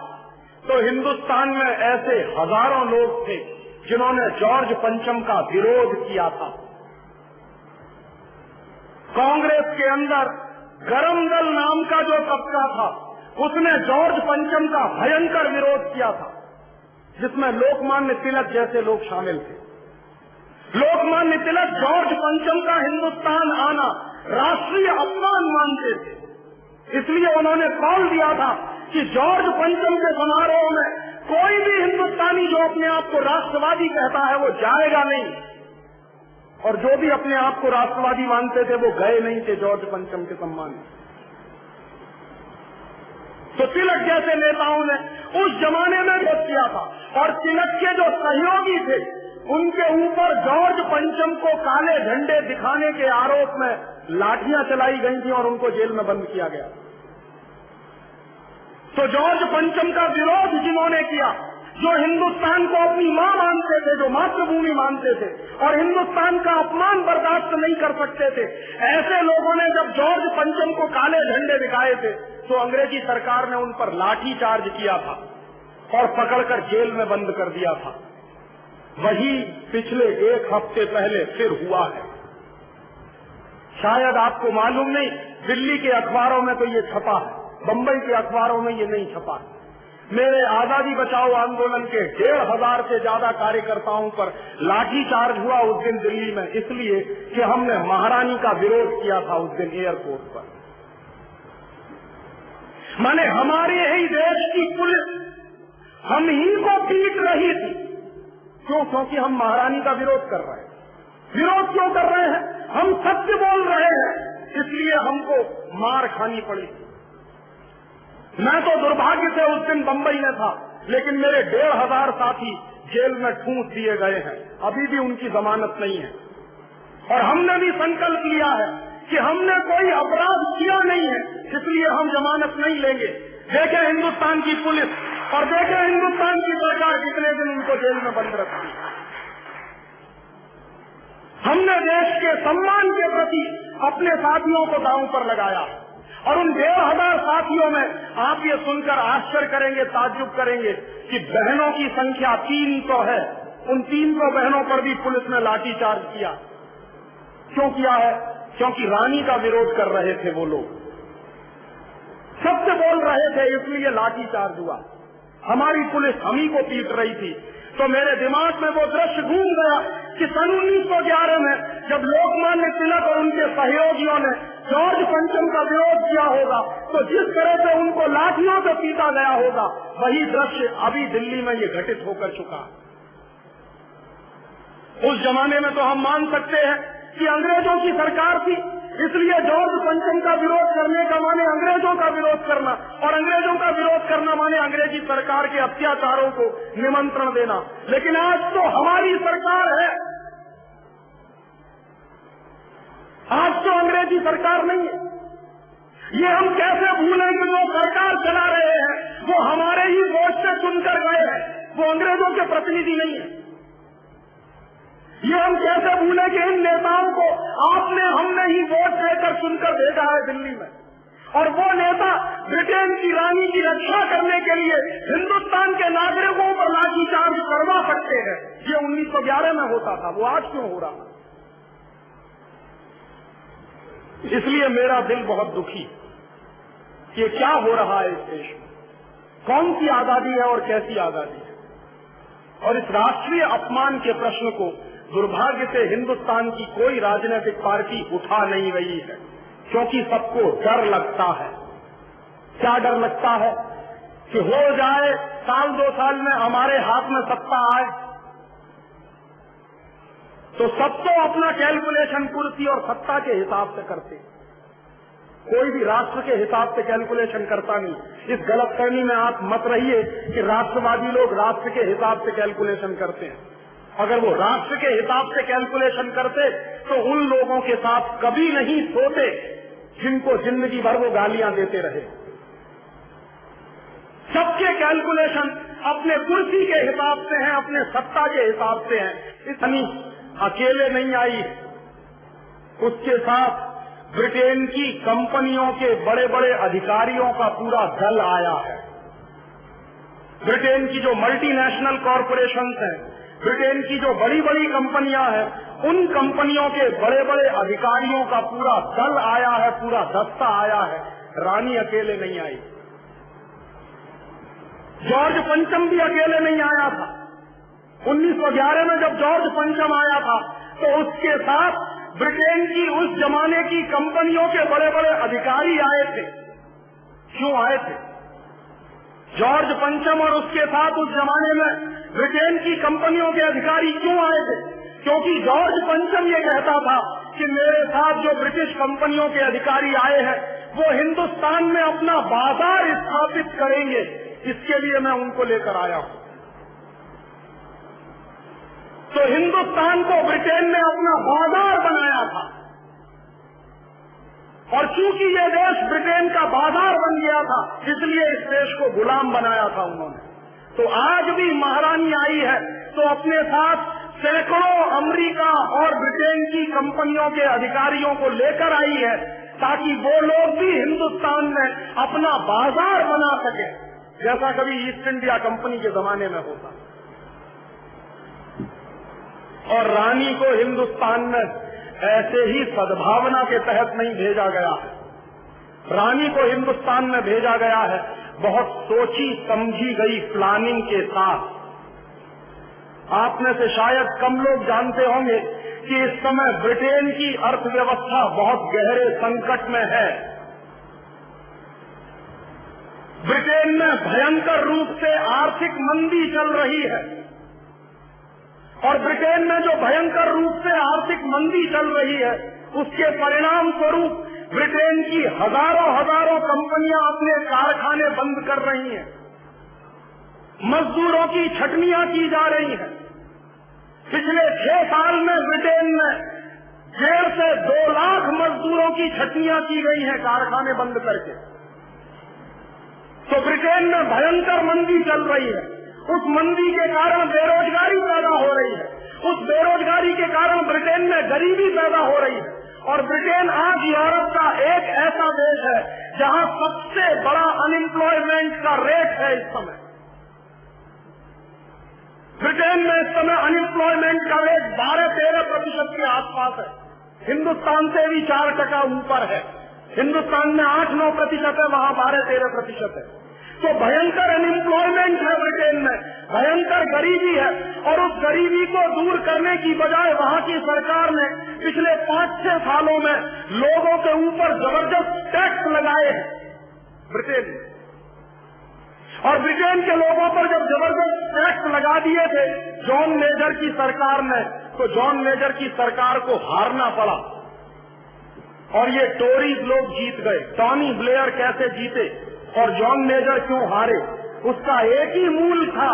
तो हिंदुस्तान में ऐसे हजारों लोग थे जिन्होंने जॉर्ज पंचम का विरोध किया था। कांग्रेस के अंदर गरम दल नाम का जो तबका था उसने जॉर्ज पंचम का भयंकर विरोध किया था, जिसमें लोकमान्य तिलक जैसे लोग शामिल थे। लोकमान्य तिलक जॉर्ज पंचम का हिंदुस्तान आना राष्ट्रीय अपमान मानते थे, इसलिए उन्होंने कॉल दिया था कि जॉर्ज पंचम के समारोह में कोई भी हिंदुस्तानी जो अपने आप को राष्ट्रवादी कहता है वो जाएगा नहीं, और जो भी अपने आप को राष्ट्रवादी मानते थे वो गए नहीं थे जॉर्ज पंचम के सम्मान में। तो तिलक जैसे नेताओं ने उस जमाने में विरोध किया था और तिलक के जो सहयोगी थे उनके ऊपर जॉर्ज पंचम को काले झंडे दिखाने के आरोप में लाठियां चलाई गई थी और उनको जेल में बंद किया गया। तो जॉर्ज पंचम का विरोध जिन्होंने किया, जो हिंदुस्तान को अपनी मां मानते थे, जो मातृभूमि मानते थे और हिंदुस्तान का अपमान बर्दाश्त नहीं कर सकते थे, ऐसे लोगों ने जब जॉर्ज पंचम को काले झंडे दिखाए थे तो अंग्रेजी सरकार ने उन पर लाठी चार्ज किया था और पकड़कर जेल में बंद कर दिया था। वही पिछले 1 हफ्ते पहले फिर हुआ है। शायद आपको मालूम नहीं, दिल्ली के अखबारों में तो ये छपा है, बंबई के अखबारों में ये नहीं छपा है। मेरे आजादी बचाओ आंदोलन के 1,500 से ज्यादा कार्यकर्ताओं पर लाठी चार्ज हुआ उस दिन दिल्ली में, इसलिए कि हमने महारानी का विरोध किया था उस दिन एयरपोर्ट पर। माने हमारे ही देश की पुलिस, हम ही को पीट रही थी। क्यों? क्योंकि हम महारानी का विरोध कर रहे हैं। विरोध क्यों कर रहे हैं? हम सत्य बोल रहे हैं, इसलिए हमको मार खानी पड़ी। मैं तो दुर्भाग्य से उस दिन बंबई में था, लेकिन मेरे 1500 साथी जेल में ठूंस दिए गए हैं, अभी भी उनकी जमानत नहीं है। और हमने भी संकल्प लिया है कि हमने कोई अपराध किया नहीं है, इसलिए हम जमानत नहीं लेंगे। देखें हिंदुस्तान की पुलिस और देखें हिंदुस्तान की सरकार कितने दिन उनको जेल में बंद रखती। हमने देश के सम्मान के प्रति अपने साथियों को दांव पर लगाया, और उन 1500 साथियों में आप ये सुनकर आश्चर्य करेंगे, ताज्जुब करेंगे कि बहनों की संख्या 300 है। उन 300 बहनों पर भी पुलिस ने लाठीचार्ज किया। क्यों किया है? क्योंकि रानी का विरोध कर रहे थे वो लोग, सत्य बोल रहे थे, इसलिए लाठीचार्ज हुआ। हमारी पुलिस हम ही को पीट रही थी। तो मेरे दिमाग में वो दृश्य घूम गया कि सन 1911 में जब लोकमान्य तिलक और उनके सहयोगियों ने जॉर्ज पंचम का विरोध किया होगा, तो जिस तरह से उनको लाठियों से पीटा गया होगा, वही दृश्य अभी दिल्ली में ये घटित होकर चुका। उस जमाने में तो हम मान सकते हैं कि अंग्रेजों की सरकार थी, इसलिए जॉर्ज पंचम का विरोध करने का माने अंग्रेजों का विरोध करना, और अंग्रेजों का विरोध करना माने अंग्रेजी सरकार के अत्याचारों को निमंत्रण देना। लेकिन आज तो हमारी सरकार है, आज तो अंग्रेजी सरकार नहीं है। ये हम कैसे भूलें कि जो सरकार चला रहे हैं वो हमारे ही वोट से चुनकर गए हैं, वो अंग्रेजों के प्रतिनिधि नहीं है। ये हम कैसे भूलें कि इन नेताओं को आपने हमने ही वोट देकर चुनकर भेजा है दिल्ली में, और वो नेता ब्रिटेन की रानी की रक्षा करने के लिए हिंदुस्तान के नागरिकों पर लाठीचार्ज करवा सकते हैं। ये 1911 में होता था, वो आज क्यों हो रहा? इसलिए मेरा दिल बहुत दुखी कि क्या हो रहा है इस देश में, कौन सी आजादी है और कैसी आजादी है। और इस राष्ट्रीय अपमान के प्रश्न को दुर्भाग्य से हिंदुस्तान की कोई राजनीतिक पार्टी उठा नहीं रही है, क्योंकि सबको डर लगता है। क्या डर लगता है? कि हो जाए साल 2 साल में हमारे हाथ में सत्ता आए तो सब तो अपना कैलकुलेशन कुर्सी और सत्ता के हिसाब से करते, कोई भी राष्ट्र के हिसाब से कैलकुलेशन करता नहीं। इस गलतफहमी में आप मत रहिए कि राष्ट्रवादी लोग राष्ट्र के हिसाब से कैलकुलेशन करते हैं। अगर वो राष्ट्र के हिसाब से कैलकुलेशन करते तो उन लोगों के साथ कभी नहीं सोते जिनको जिंदगी भर वो गालियां देते रहे। सबके कैलकुलेशन अपने कुर्सी के हिसाब से हैं, अपने सत्ता के हिसाब से हैं। इतनी अकेले नहीं आई, उसके साथ ब्रिटेन की कंपनियों के बड़े बड़े अधिकारियों का पूरा दल आया है। ब्रिटेन की जो मल्टीनेशनल कॉरपोरेशंस हैं, ब्रिटेन की जो बड़ी बड़ी कंपनियां हैं, उन कंपनियों के बड़े बड़े अधिकारियों का पूरा दल आया है, पूरा दस्ता आया है। रानी अकेले नहीं आई, जॉर्ज पंचम भी अकेले नहीं आया था। 1911 में जब जॉर्ज पंचम आया था तो उसके साथ ब्रिटेन की उस जमाने की कंपनियों के बड़े बड़े अधिकारी आए थे। क्यों आए थे? जॉर्ज पंचम और उसके साथ उस जमाने में ब्रिटेन की कंपनियों के अधिकारी क्यों आए थे? क्योंकि जॉर्ज पंचम ये कहता था कि मेरे साथ जो ब्रिटिश कंपनियों के अधिकारी आए हैं वो हिंदुस्तान में अपना बाजार स्थापित करेंगे, इसके लिए मैं उनको लेकर आया हूं। तो हिंदुस्तान को ब्रिटेन ने अपना बाजार बनाया था, और चूंकि ये देश ब्रिटेन का बाजार बन गया था, इसलिए इस देश को गुलाम बनाया था उन्होंने। तो आज भी महारानी आई है तो अपने साथ सैकड़ों अमेरिका और ब्रिटेन की कंपनियों के अधिकारियों को लेकर आई है, ताकि वो लोग भी हिंदुस्तान में अपना बाजार बना सके, जैसा कभी ईस्ट इंडिया कंपनी के जमाने में होता। और रानी को हिंदुस्तान में ऐसे ही सद्भावना के तहत नहीं भेजा गया है। रानी को हिंदुस्तान में भेजा गया है बहुत सोची समझी गई प्लानिंग के साथ। आप में से शायद कम लोग जानते होंगे कि इस समय ब्रिटेन की अर्थव्यवस्था बहुत गहरे संकट में है। ब्रिटेन में भयंकर रूप से आर्थिक मंदी चल रही है और ब्रिटेन में जो भयंकर रूप से आर्थिक मंदी चल रही है उसके परिणाम स्वरूप ब्रिटेन की हजारों कंपनियां अपने कारखाने बंद कर रही हैं, मजदूरों की छटनियां की जा रही हैं। पिछले 6 साल में ब्रिटेन में 1.5 से 2 लाख मजदूरों की छटनियां की गई हैं कारखाने बंद करके। तो ब्रिटेन में भयंकर मंदी चल रही है। उस मंदी के कारण बेरोजगारी पैदा हो रही है, उस बेरोजगारी के कारण ब्रिटेन में गरीबी पैदा हो रही है और ब्रिटेन आज यूरोप का एक ऐसा देश है जहां सबसे बड़ा अनएम्प्लॉयमेंट का रेट है। इस समय ब्रिटेन में इस समय अनएम्प्लॉयमेंट का रेट 12-13% के आसपास है। हिंदुस्तान से भी 4% ऊपर है। हिंदुस्तान में 8-9% है, वहां 12-13% है। तो भयंकर अनएम्प्लॉयमेंट है ब्रिटेन में, भयंकर गरीबी है और उस गरीबी को दूर करने की बजाय वहां की सरकार ने पिछले 5-6 सालों में लोगों के ऊपर जबरदस्त टैक्स लगाए हैं ब्रिटेन में। और ब्रिटेन के लोगों पर जब जबरदस्त टैक्स लगा दिए थे जॉन मेजर की सरकार ने, तो जॉन मेजर की सरकार को हारना पड़ा और ये टोरीज लोग जीत गए। टॉनी ब्लेयर कैसे जीते और जॉन मेजर क्यों हारे, उसका एक ही मूल था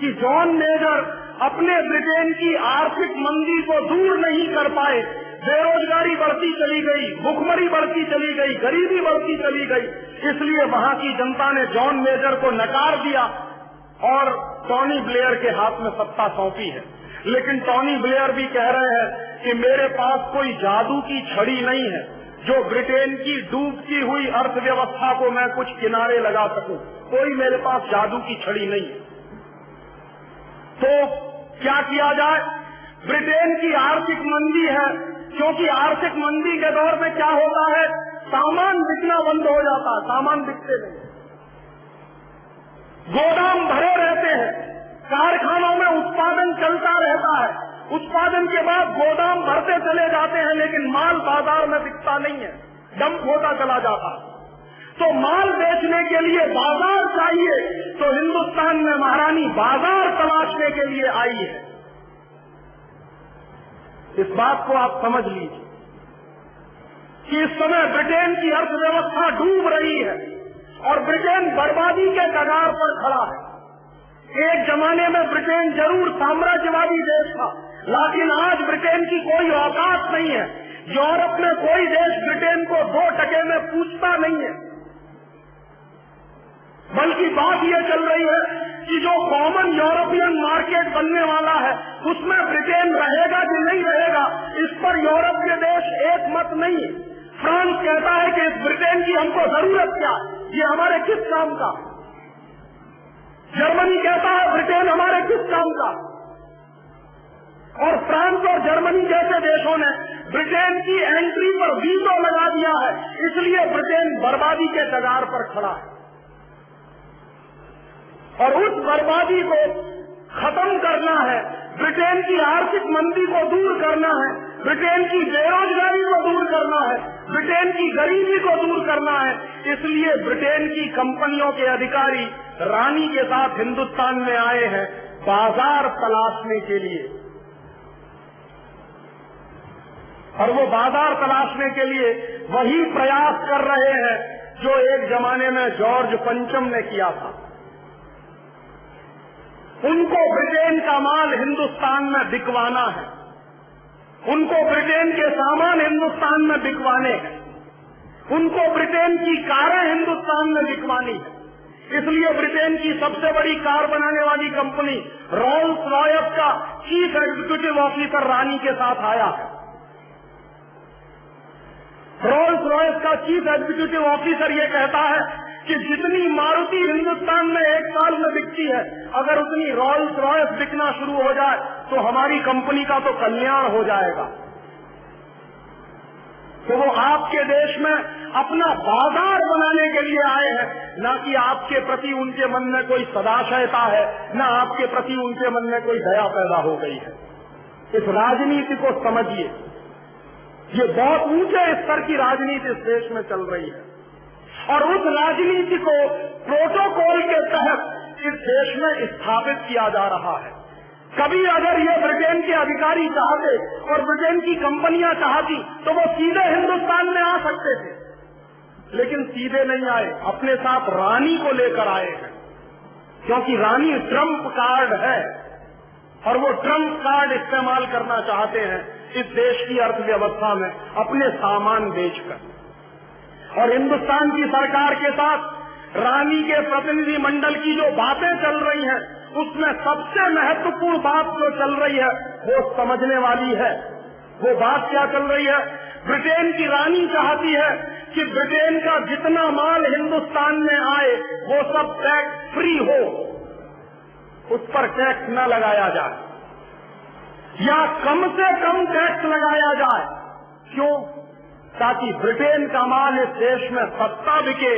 कि जॉन मेजर अपने ब्रिटेन की आर्थिक मंदी को दूर नहीं कर पाए। बेरोजगारी बढ़ती चली गई, भुखमरी बढ़ती चली गई, गरीबी बढ़ती चली गई, इसलिए वहां की जनता ने जॉन मेजर को नकार दिया और टॉनी ब्लेयर के हाथ में सत्ता सौंपी है। लेकिन टॉनी ब्लेयर भी कह रहे हैं कि मेरे पास कोई जादू की छड़ी नहीं है जो ब्रिटेन की डूबती हुई अर्थव्यवस्था को मैं कुछ किनारे लगा सकूं, कोई मेरे पास जादू की छड़ी नहीं है। तो क्या किया जाए? ब्रिटेन की आर्थिक मंदी है, क्योंकि आर्थिक मंदी के दौर में क्या होता है, सामान बिकना बंद हो जाता है, सामान बिकते नहीं, गोदाम भरे रहते हैं, कारखानों में उत्पादन चलता रहता है, उत्पादन के बाद गोदाम भरते चले जाते हैं लेकिन माल बाजार में बिकता नहीं है, डंप होता चला जाता है। तो माल बेचने के लिए बाजार चाहिए, तो हिंदुस्तान में महारानी बाजार तलाशने के लिए आई है। इस बात को आप समझ लीजिए कि इस समय ब्रिटेन की अर्थव्यवस्था डूब रही है और ब्रिटेन बर्बादी के कगार पर खड़ा है। एक जमाने में ब्रिटेन जरूर साम्राज्यवादी देश था, लेकिन आज ब्रिटेन की कोई औकात नहीं है। यूरोप में कोई देश ब्रिटेन को 2% में पूछता नहीं है, बल्कि बात यह चल रही है कि जो कॉमन यूरोपियन मार्केट बनने वाला है उसमें ब्रिटेन रहेगा कि नहीं रहेगा, इस पर यूरोप के देश एक मत नहीं है। फ्रांस कहता है कि इस ब्रिटेन की हमको जरूरत क्या, ये हमारे किस काम का। जर्मनी कहता है ब्रिटेन हमारे किस काम का। और फ्रांस और जर्मनी जैसे देशों ने ब्रिटेन की एंट्री पर वीटो लगा दिया है, इसलिए ब्रिटेन बर्बादी के कगार पर खड़ा है। और उस बर्बादी को खत्म करना है, ब्रिटेन की आर्थिक मंदी को दूर करना है, ब्रिटेन की बेरोजगारी को दूर करना है, ब्रिटेन की गरीबी को दूर करना है। इसलिए ब्रिटेन की कंपनियों के अधिकारी रानी के साथ हिंदुस्तान में आए हैं बाजार तलाशने के लिए, और वो बाजार तलाशने के लिए वही प्रयास कर रहे हैं जो एक जमाने में जॉर्ज पंचम ने किया था। उनको ब्रिटेन का माल हिंदुस्तान में बिकवाना है, उनको ब्रिटेन के सामान हिंदुस्तान में बिकवाने हैं, उनको ब्रिटेन की कारें हिंदुस्तान में बिकवानी है। इसलिए ब्रिटेन की सबसे बड़ी कार बनाने वाली कंपनी रोल्स रॉयस का चीफ एग्जीक्यूटिव ऑफिसर रानी के साथ आया है। रोल्स रॉयस का चीफ एग्जीक्यूटिव ऑफिसर ये कहता है कि जितनी मारुति हिंदुस्तान में एक साल में बिकती है, अगर उतनी रोल्स रॉयस बिकना शुरू हो जाए तो हमारी कंपनी का तो कल्याण हो जाएगा। तो वो आपके देश में अपना बाजार बनाने के लिए आए हैं, ना कि आपके प्रति उनके मन में कोई सदाशयता है, ना आपके प्रति उनके मन में कोई दया पैदा हो गई है। इस राजनीति को समझिए, ये बहुत ऊंचे स्तर की राजनीति इस देश में चल रही है। और उस राजनीति को प्रोटोकॉल के तहत इस देश में स्थापित किया जा रहा है। कभी अगर ये ब्रिटेन के अधिकारी चाहते और ब्रिटेन की कंपनियां चाहती तो वो सीधे हिंदुस्तान में आ सकते थे, लेकिन सीधे नहीं आए, अपने साथ रानी को लेकर आए हैं, क्योंकि रानी ट्रम्प कार्ड है और वो ट्रम्प कार्ड इस्तेमाल करना चाहते हैं इस देश की अर्थव्यवस्था में अपने सामान बेचकर। और हिंदुस्तान की सरकार के साथ रानी के प्रतिनिधि मंडल की जो बातें चल रही हैं, उसमें सबसे महत्वपूर्ण बात जो चल रही है वो समझने वाली है। वो बात क्या चल रही है? ब्रिटेन की रानी चाहती है कि ब्रिटेन का जितना माल हिंदुस्तान में आए वो सब टैक्स फ्री हो, उस पर टैक्स न लगाया जाए या कम से कम टैक्स लगाया जाए। क्यों? ताकि ब्रिटेन का माल इस देश में सस्ता बिके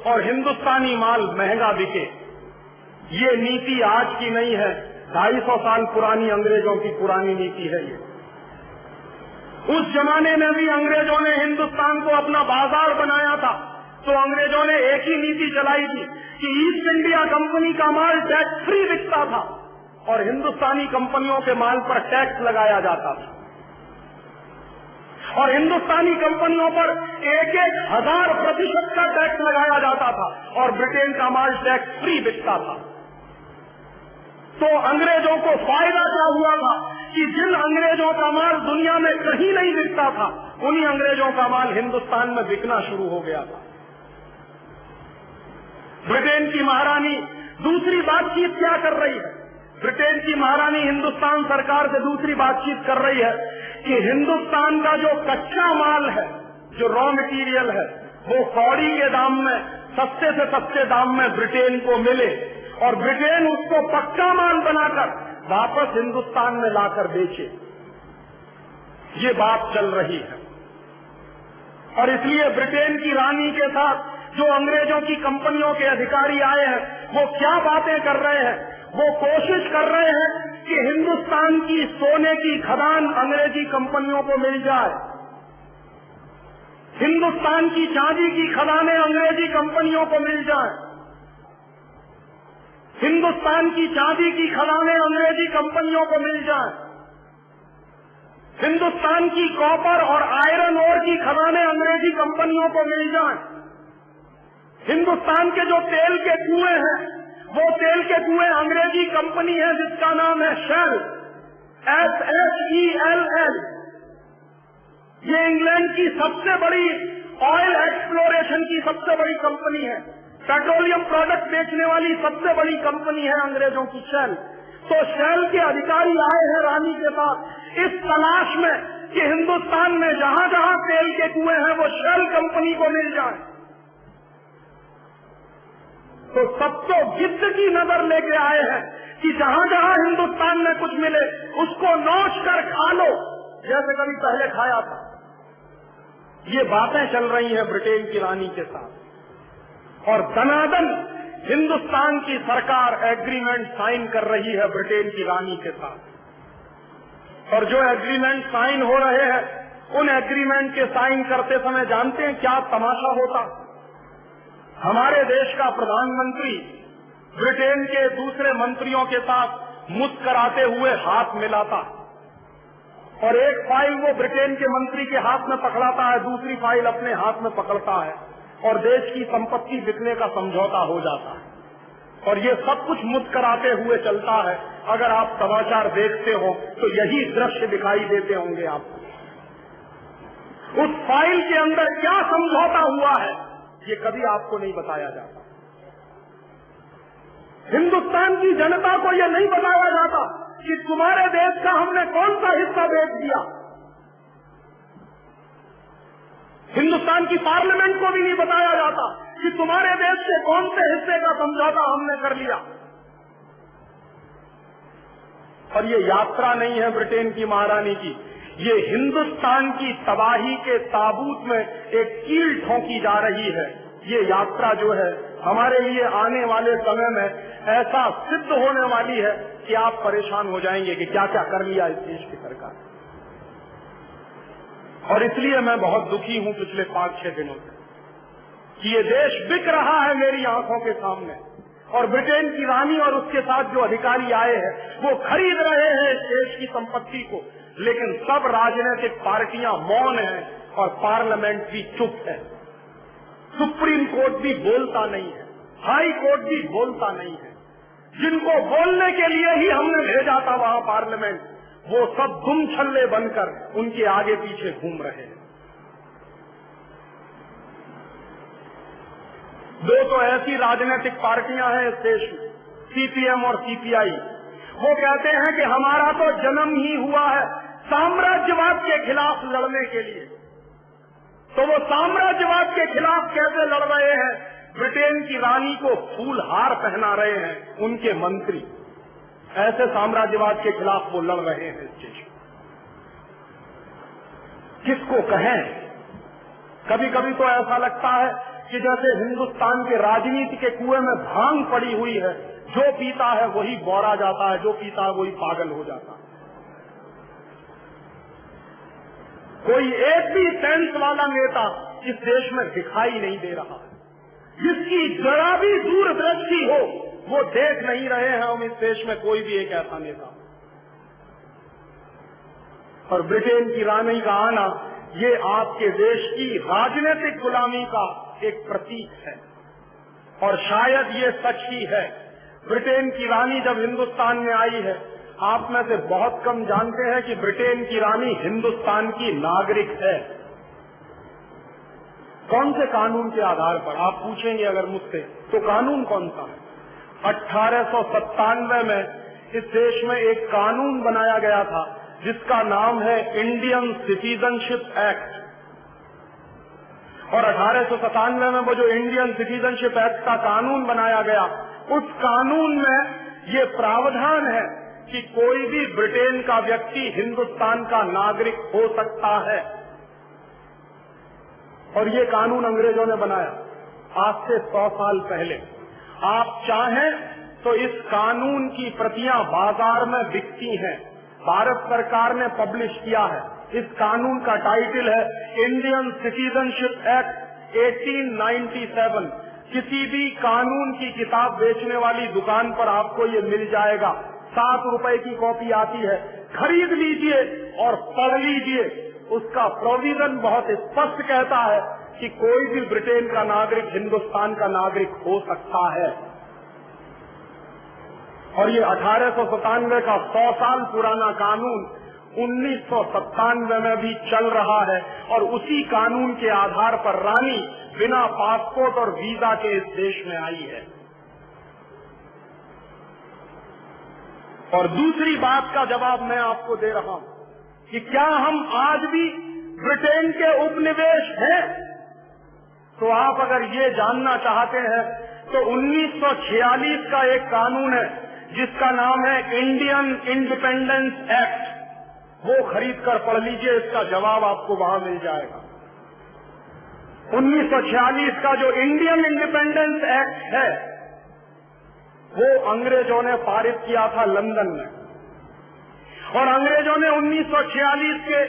और हिंदुस्तानी माल महंगा बिके। ये नीति आज की नहीं है, 250 साल पुरानी अंग्रेजों की पुरानी नीति है ये। उस जमाने में भी अंग्रेजों ने हिंदुस्तान को अपना बाजार बनाया था, तो अंग्रेजों ने एक ही नीति चलाई थी कि ईस्ट इंडिया कंपनी का माल टैक्स फ्री बिकता था और हिंदुस्तानी कंपनियों के माल पर टैक्स लगाया जाता था। और हिंदुस्तानी कंपनियों पर 1,000% का टैक्स लगाया जाता था और ब्रिटेन का माल टैक्स फ्री बिकता था। तो अंग्रेजों को फायदा क्या हुआ था कि जिन अंग्रेजों का माल दुनिया में कहीं नहीं बिकता था, उन्हीं अंग्रेजों का माल हिंदुस्तान में बिकना शुरू हो गया था। ब्रिटेन की महारानी दूसरी बातचीत क्या कर रही है? ब्रिटेन की महारानी हिंदुस्तान सरकार से दूसरी बातचीत कर रही है कि हिंदुस्तान का जो कच्चा माल है, जो रॉ मटेरियल है, वो कौड़ी के दाम में, सस्ते से सस्ते दाम में ब्रिटेन को मिले और ब्रिटेन उसको पक्का माल बनाकर वापस हिंदुस्तान में लाकर बेचे। ये बात चल रही है और इसलिए ब्रिटेन की रानी के साथ जो अंग्रेजों की कंपनियों के अधिकारी आए हैं, वो क्या बातें कर रहे हैं? वो कोशिश कर रहे हैं कि हिंदुस्तान की सोने की खदान अंग्रेजी कंपनियों को मिल जाए, हिंदुस्तान की चांदी की खदानें अंग्रेजी कंपनियों को मिल जाए, हिंदुस्तान की चांदी की खदानें अंग्रेजी कंपनियों को मिल जाए, हिंदुस्तान की कॉपर और आयरन ओर की खदानें अंग्रेजी कंपनियों को मिल जाए, हिंदुस्तान के जो तेल के कुएं हैं, वो तेल के कुएं अंग्रेजी कंपनी है जिसका नाम है शेल, SHELL। ये इंग्लैंड की सबसे बड़ी ऑयल एक्सप्लोरेशन की सबसे बड़ी कंपनी है, पेट्रोलियम प्रोडक्ट बेचने वाली सबसे बड़ी कंपनी है अंग्रेजों की शेल। तो शेल के अधिकारी आए हैं रानी के पास इस तलाश में कि हिंदुस्तान में जहां जहां तेल के कुएं हैं वो शेल कंपनी को मिल जाए। तो सब तो गिद्ध की नजर लेके आए हैं कि जहां जहां हिंदुस्तान में कुछ मिले उसको नोच कर खा लो, जैसे कभी पहले खाया था। ये बातें चल रही हैं ब्रिटेन की रानी के साथ और दनादन हिंदुस्तान की सरकार एग्रीमेंट साइन कर रही है ब्रिटेन की रानी के साथ। और जो एग्रीमेंट साइन हो रहे हैं, उन एग्रीमेंट के साइन करते समय जानते हैं क्या तमाशा होता? हमारे देश का प्रधानमंत्री ब्रिटेन के दूसरे मंत्रियों के साथ मुस्कुराते हुए हाथ मिलाता और एक फाइल वो ब्रिटेन के मंत्री के हाथ में पकड़ाता है, दूसरी फाइल अपने हाथ में पकड़ता है और देश की संपत्ति बिकने का समझौता हो जाता है। और ये सब कुछ मुस्कुराते हुए चलता है। अगर आप समाचार देखते हो तो यही दृश्य दिखाई देते होंगे आपको। उस फाइल के अंदर क्या समझौता हुआ है ये कभी आपको नहीं बताया जाता। हिंदुस्तान की जनता को यह नहीं बताया जाता कि तुम्हारे देश का हमने कौन सा हिस्सा बेच दिया। हिंदुस्तान की पार्लियामेंट को भी नहीं बताया जाता कि तुम्हारे देश के कौन से हिस्से का समझौता हमने कर लिया। और ये यात्रा नहीं है ब्रिटेन की महारानी की, ये हिंदुस्तान की तबाही के ताबूत में एक कील ठोंकी जा रही है। ये यात्रा जो है हमारे लिए आने वाले समय में ऐसा सिद्ध होने वाली है कि आप परेशान हो जाएंगे कि क्या क्या कर लिया इस देश की सरकार। और इसलिए मैं बहुत दुखी हूं पिछले 5-6 दिनों से कि ये देश बिक रहा है मेरी आंखों के सामने, और ब्रिटेन की रानी और उसके साथ जो अधिकारी आए हैं वो खरीद रहे हैं इस देश की संपत्ति को, लेकिन सब राजनीतिक पार्टियां मौन हैं और पार्लियामेंट भी चुप है। सुप्रीम कोर्ट भी बोलता नहीं है, हाई कोर्ट भी बोलता नहीं है। जिनको बोलने के लिए ही हमने भेजा था वहां पार्लियामेंट, वो सब गुम छल्ले बनकर उनके आगे पीछे घूम रहे हैं। दो तो ऐसी राजनीतिक पार्टियां हैं इस देश में, सीपीएम और सीपीआई। वो कहते हैं कि हमारा तो जन्म ही हुआ है साम्राज्यवाद के खिलाफ लड़ने के लिए। तो वो साम्राज्यवाद के खिलाफ कैसे लड़ रहे हैं? ब्रिटेन की रानी को फूल हार पहना रहे हैं उनके मंत्री। ऐसे साम्राज्यवाद के खिलाफ वो लड़ रहे हैं इस देश में। किसको कहें? कभी कभी तो ऐसा लगता है कि जैसे हिंदुस्तान के राजनीति के कुएं में भांग पड़ी हुई है, जो पीता है वही बौरा जाता है, जो पीता है वही पागल हो जाता है। कोई एक भी सेंस वाला नेता इस देश में दिखाई नहीं दे रहा है। जिसकी जरा भी दूरदृष्टि हो वो देख नहीं रहे हैं हम इस देश में कोई भी एक ऐसा नेता। और ब्रिटेन की रानी का आना ये आपके देश की राजनीतिक गुलामी का एक प्रतीक है, और शायद ये सच ही है। ब्रिटेन की रानी जब हिंदुस्तान में आई है, आप में से बहुत कम जानते हैं कि ब्रिटेन की रानी हिंदुस्तान की नागरिक है। कौन से कानून के आधार पर? आप पूछेंगे अगर मुझसे, तो कानून कौन सा है? 1897 में इस देश में एक कानून बनाया गया था जिसका नाम है इंडियन सिटीजनशिप एक्ट। और 1897 में वो जो इंडियन सिटीजनशिप एक्ट का कानून बनाया गया, उस कानून में ये प्रावधान है कि कोई भी ब्रिटेन का व्यक्ति हिंदुस्तान का नागरिक हो सकता है। और ये कानून अंग्रेजों ने बनाया आज से 100 साल पहले। आप चाहें तो इस कानून की प्रतियां बाजार में बिकती हैं। भारत सरकार ने पब्लिश किया है। इस कानून का टाइटल है इंडियन सिटीजनशिप एक्ट 1897। किसी भी कानून की किताब बेचने वाली दुकान पर आपको ये मिल जाएगा। 7 रुपए की कॉपी आती है, खरीद लीजिए और पढ़ लीजिए। उसका प्रोविजन बहुत स्पष्ट कहता है कि कोई भी ब्रिटेन का नागरिक हिंदुस्तान का नागरिक हो सकता है। और ये 1897 का 100 साल पुराना कानून 1997 में भी चल रहा है, और उसी कानून के आधार पर रानी बिना पासपोर्ट और वीजा के इस देश में आई है। और दूसरी बात का जवाब मैं आपको दे रहा हूं कि क्या हम आज भी ब्रिटेन के उपनिवेश हैं? तो आप अगर ये जानना चाहते हैं तो 1946 का एक कानून है जिसका नाम है इंडियन इंडिपेंडेंस एक्ट। वो खरीद कर पढ़ लीजिए, इसका जवाब आपको वहां मिल जाएगा। 1946 का जो इंडियन इंडिपेंडेंस एक्ट है वो अंग्रेजों ने पारित किया था लंदन में। और अंग्रेजों ने 1946 के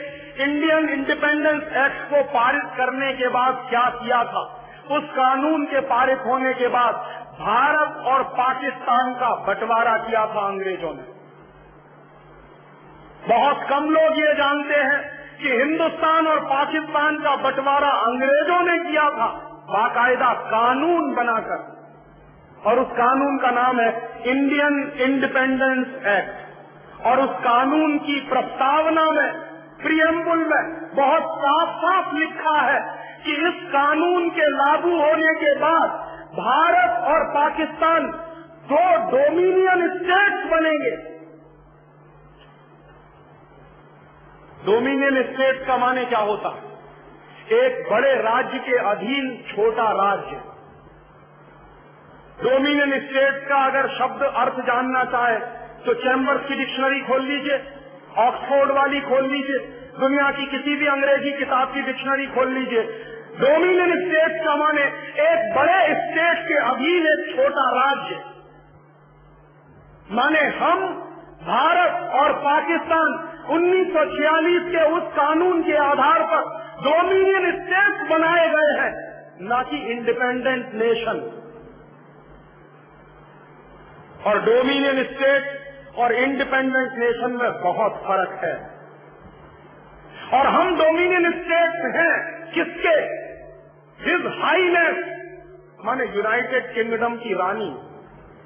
इंडियन इंडिपेंडेंस एक्ट को पारित करने के बाद क्या किया था? उस कानून के पारित होने के बाद भारत और पाकिस्तान का बंटवारा किया था अंग्रेजों ने। बहुत कम लोग ये जानते हैं कि हिंदुस्तान और पाकिस्तान का बंटवारा अंग्रेजों ने किया था बाकायदा कानून बनाकर, और उस कानून का नाम है इंडियन इंडिपेंडेंस एक्ट। और उस कानून की प्रस्तावना में, प्रियम्बुल में बहुत साफ साफ लिखा है कि इस कानून के लागू होने के बाद भारत और पाकिस्तान 2 डोमिनियन स्टेट्स बनेंगे। डोमिनियन स्टेट का माने क्या होता है? एक बड़े राज्य के अधीन छोटा राज्य। डोमिनियन स्टेट का अगर शब्द अर्थ जानना चाहे तो चैम्बर्स की डिक्शनरी खोल लीजिए, ऑक्सफोर्ड वाली खोल लीजिए, दुनिया की किसी भी अंग्रेजी किताब की डिक्शनरी खोल लीजिए। डोमिनियन स्टेट का माने एक बड़े स्टेट के अधीन एक छोटा राज्य। माने हम भारत और पाकिस्तान 1946 के उस कानून के आधार पर डोमिनियन स्टेट बनाए गए हैं। ना कि इंडिपेंडेंट नेशन। और डोमिनियन स्टेट और इंडिपेंडेंट नेशन में बहुत फर्क है। और हम डोमिनियन स्टेट हैं किसके? हिज हाईनेस माने यूनाइटेड किंगडम की रानी,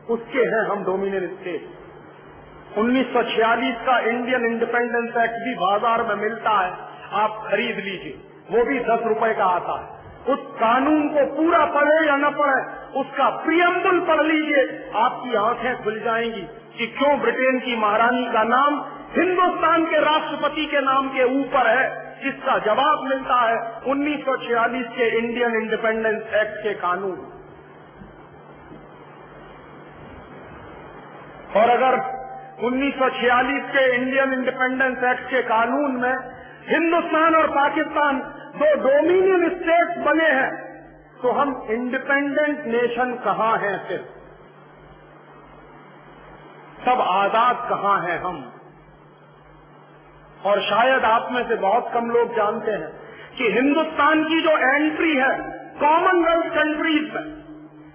उसके हैं हम डोमिनियन स्टेट। 1946 का इंडियन इंडिपेंडेंस एक्ट भी बाजार में मिलता है, आप खरीद लीजिए, वो भी 10 रुपए का आता है। उस कानून को पूरा पढ़े या न पढ़े, उसका प्रियम्बल पढ़ लीजिए, आपकी आंखें खुल जाएंगी कि क्यों ब्रिटेन की महारानी का नाम हिंदुस्तान के राष्ट्रपति के नाम के ऊपर है। इसका जवाब मिलता है 1946 के इंडियन इंडिपेंडेंस एक्ट के कानून। और अगर 1946 के इंडियन इंडिपेंडेंस एक्ट के कानून में हिंदुस्तान और पाकिस्तान दो डोमिनियन स्टेट्स बने हैं, तो हम इंडिपेंडेंट नेशन कहां हैं? फिर सब आजाद कहां हैं हम? और शायद आप में से बहुत कम लोग जानते हैं कि हिंदुस्तान की जो एंट्री है कॉमनवेल्थ कंट्रीज में,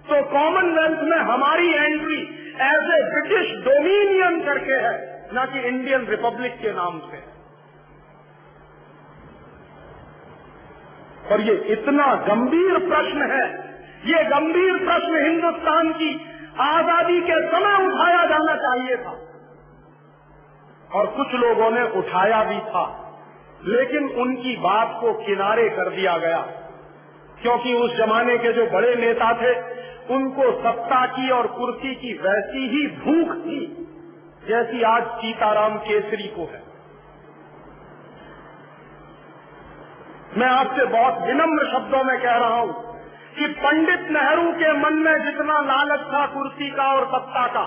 तो कॉमनवेल्थ में हमारी entry as a British dominion करके है, ना कि इंडियन रिपब्लिक के नाम से। और ये इतना गंभीर प्रश्न है, ये गंभीर प्रश्न हिंदुस्तान की आजादी के समय उठाया जाना चाहिए था, और कुछ लोगों ने उठाया भी था, लेकिन उनकी बात को किनारे कर दिया गया, क्योंकि उस जमाने के जो बड़े नेता थे उनको सत्ता की और कुर्सी की वैसी ही भूख थी जैसी आज सीताराम केसरी को है। मैं आपसे बहुत विनम्र शब्दों में कह रहा हूं कि पंडित नेहरू के मन में जितना लालच था कुर्सी का और सत्ता का,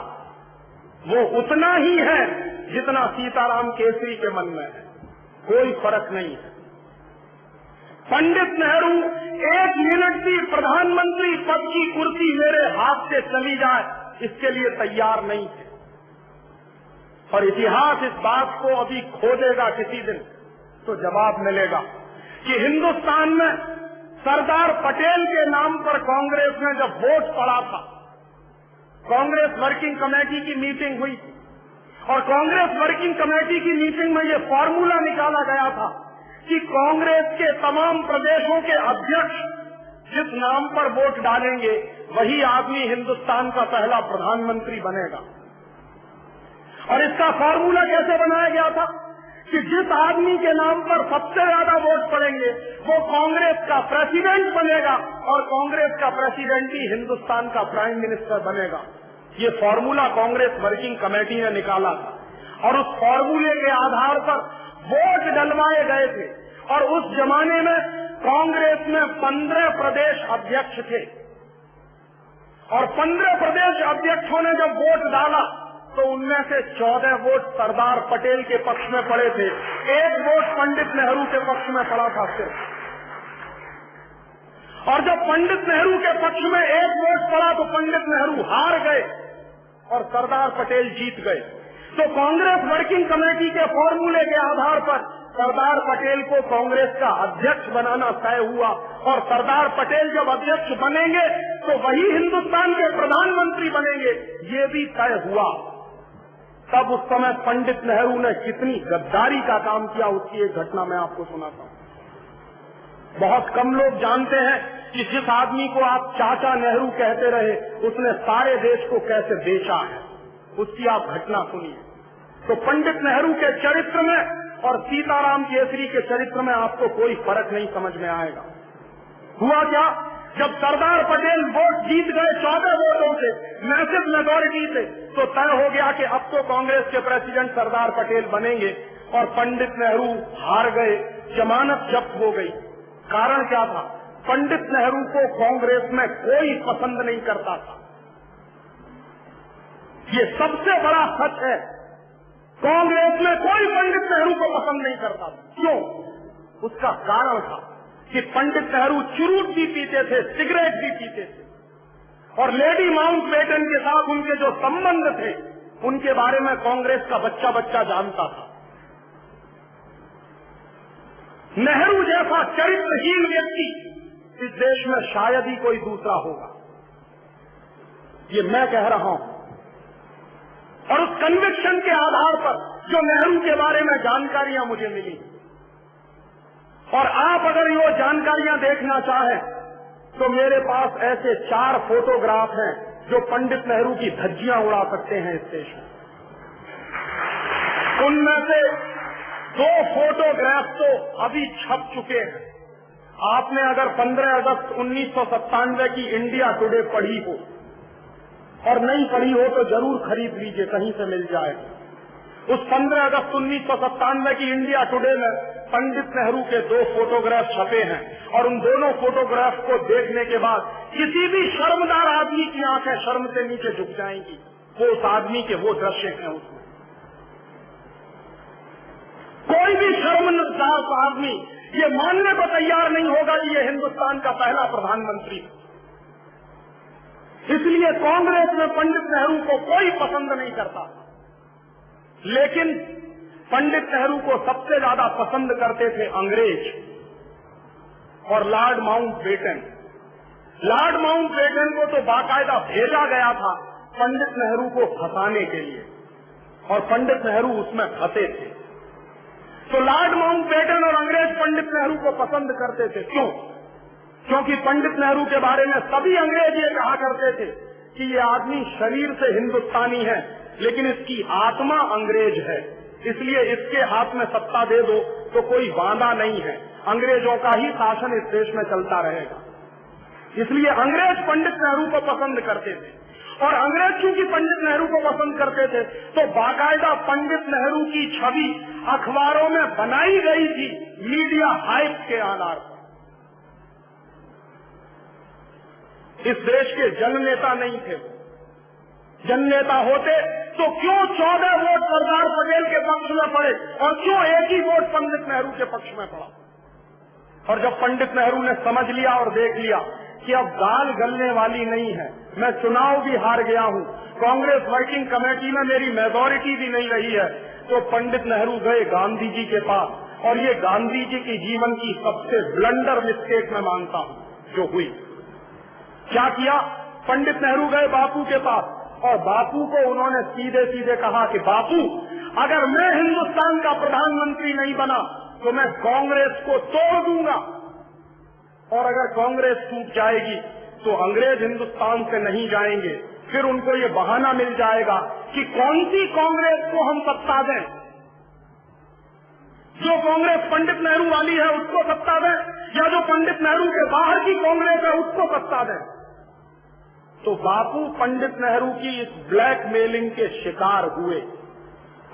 वो उतना ही है जितना सीताराम केसरी के मन में है। कोई फर्क नहीं है। पंडित नेहरू 1 मिनट भी प्रधानमंत्री पद की कुर्सी मेरे हाथ से चली जाए इसके लिए तैयार नहीं थे। और इतिहास इस बात को अभी खोजेगा किसी दिन, तो जवाब मिलेगा कि हिंदुस्तान में सरदार पटेल के नाम पर कांग्रेस ने जब वोट पड़ा था, कांग्रेस वर्किंग कमेटी की मीटिंग हुई थी, और कांग्रेस वर्किंग कमेटी की मीटिंग में यह फॉर्मूला निकाला गया था कि कांग्रेस के तमाम प्रदेशों के अध्यक्ष जिस नाम पर वोट डालेंगे वही आदमी हिंदुस्तान का पहला प्रधानमंत्री बनेगा। और इसका फॉर्मूला कैसे बनाया गया था कि जिस आदमी के नाम पर सबसे ज्यादा वोट पड़ेंगे वो कांग्रेस का प्रेसिडेंट बनेगा, और कांग्रेस का प्रेसिडेंट ही हिंदुस्तान का प्राइम मिनिस्टर बनेगा। ये फॉर्मूला कांग्रेस वर्किंग कमेटी ने निकाला था, और उस फॉर्मूले के आधार पर वोट डलवाए गए थे। और उस जमाने में कांग्रेस में 15 प्रदेश अध्यक्ष थे, और 15 प्रदेश अध्यक्षों ने जब वोट डाला तो उनमें से 14 वोट सरदार पटेल के पक्ष में पड़े थे, 1 वोट पंडित नेहरू के पक्ष में पड़ा था सिर्फ। और जब पंडित नेहरू के पक्ष में 1 वोट पड़ा तो पंडित नेहरू हार गए और सरदार पटेल जीत गए। तो कांग्रेस वर्किंग कमेटी के फॉर्मूले के आधार पर सरदार पटेल को कांग्रेस का अध्यक्ष बनाना तय हुआ, और सरदार पटेल जब अध्यक्ष बनेंगे तो वही हिंदुस्तान के प्रधानमंत्री बनेंगे, ये भी तय हुआ। तब उस समय पंडित नेहरू ने कितनी गद्दारी का काम किया उसकी एक घटना मैं आपको सुनाता हूं। बहुत कम लोग जानते हैं कि जिस आदमी को आप चाचा नेहरू कहते रहे उसने सारे देश को कैसे बेचा है, उसकी आप घटना सुनिए। तो पंडित नेहरू के चरित्र में और सीताराम केसरी के चरित्र में आपको कोई फर्क नहीं समझ में आएगा। हुआ क्या, जब सरदार पटेल वोट जीत गए 14 वोटों से, मैसिव मेजॉरिटी से, तो तय हो गया कि अब तो कांग्रेस के प्रेसिडेंट सरदार पटेल बनेंगे, और पंडित नेहरू हार गए, जमानत जब्त हो गई। कारण क्या था? पंडित नेहरू को कांग्रेस में कोई पसंद नहीं करता था। ये सबसे बड़ा सच है, कांग्रेस में कोई पंडित नेहरू को पसंद नहीं करता था। क्यों? उसका कारण था कि पंडित नेहरू चुरूट भी पीते थे, सिगरेट भी पीते थे, और लेडी माउंटबेटन के साथ उनके जो संबंध थे उनके बारे में कांग्रेस का बच्चा बच्चा जानता था। नेहरू जैसा चरित्रहीन व्यक्ति इस देश में शायद ही कोई दूसरा होगा। ये मैं कह रहा हूं, और उस कन्विक्शन के आधार पर जो नेहरू के बारे में जानकारियां मुझे मिली, और आप अगर ये जानकारियां देखना चाहें तो मेरे पास ऐसे 4 फोटोग्राफ हैं जो पंडित नेहरू की धज्जियां उड़ा सकते हैं इस देश में। उनमें से 2 फोटोग्राफ तो अभी छप चुके हैं। आपने अगर 15 अगस्त 1997 की इंडिया टुडे पढ़ी हो और नहीं पढ़ी हो तो जरूर खरीद लीजिए, कहीं से मिल जाएगा। उस 15 अगस्त 1997 की इंडिया टुडे में पंडित नेहरू के 2 फोटोग्राफ छपे हैं, और उन दोनों फोटोग्राफ को देखने के बाद किसी भी शर्मदार आदमी की आंखें शर्म से नीचे झुक जाएंगी। वो उस आदमी के वो दृश्य हैं उसमें। कोई भी शर्मदार आदमी ये मानने को तैयार नहीं होगा कि ये हिंदुस्तान का पहला प्रधानमंत्री है। इसलिए कांग्रेस में पंडित नेहरू को कोई पसंद नहीं करता, लेकिन पंडित नेहरू को सबसे ज्यादा पसंद करते थे अंग्रेज और लॉर्ड माउंटबेटन। लॉर्ड माउंटबेटन को तो बाकायदा भेजा गया था पंडित नेहरू को फंसाने के लिए, और पंडित नेहरू उसमें फंसे थे। तो लॉर्ड माउंटबेटन और अंग्रेज पंडित नेहरू को पसंद करते थे। क्यों? क्योंकि पंडित नेहरू के बारे में सभी अंग्रेज ये कहा करते थे कि ये आदमी शरीर से हिंदुस्तानी है लेकिन इसकी आत्मा अंग्रेज है, इसलिए इसके हाथ में सत्ता दे दो तो कोई वादा नहीं है, अंग्रेजों का ही शासन इस देश में चलता रहेगा। इसलिए अंग्रेज पंडित नेहरू को पसंद करते थे, और अंग्रेज चूंकि पंडित नेहरू को पसंद करते थे तो बाकायदा पंडित नेहरू की छवि अखबारों में बनाई गई थी मीडिया हाइप के आधार पर। इस देश के जननेता नहीं थे। जननेता होते तो क्यों 14 वोट सरदार पटेल के पक्ष में पड़े और क्यों एक ही वोट पंडित नेहरू के पक्ष में पड़ा? और जब पंडित नेहरू ने समझ लिया और देख लिया कि अब दाल गलने वाली नहीं है, मैं चुनाव भी हार गया हूं, कांग्रेस वर्किंग कमेटी में मेरी मेजॉरिटी भी नहीं रही है, तो पंडित नेहरू गए गांधी जी के पास, और ये गांधी जी की जीवन की सबसे ब्लंडर मिस्टेक मैं मानता हूं जो हुई। क्या किया? पंडित नेहरू गए बापू के पास, और बापू को उन्होंने सीधे सीधे कहा कि बापू, अगर मैं हिंदुस्तान का प्रधानमंत्री नहीं बना तो मैं कांग्रेस को तोड़ दूंगा, और अगर कांग्रेस टूट जाएगी तो अंग्रेज हिंदुस्तान से नहीं जाएंगे। फिर उनको ये बहाना मिल जाएगा कि कौन सी कांग्रेस को हम सत्ता दें, जो कांग्रेस पंडित नेहरू वाली है उसको सत्ता दें, या जो पंडित नेहरू के बाहर की कांग्रेस है उसको सत्ता दें। तो बापू पंडित नेहरू की इस ब्लैकमेलिंग के शिकार हुए,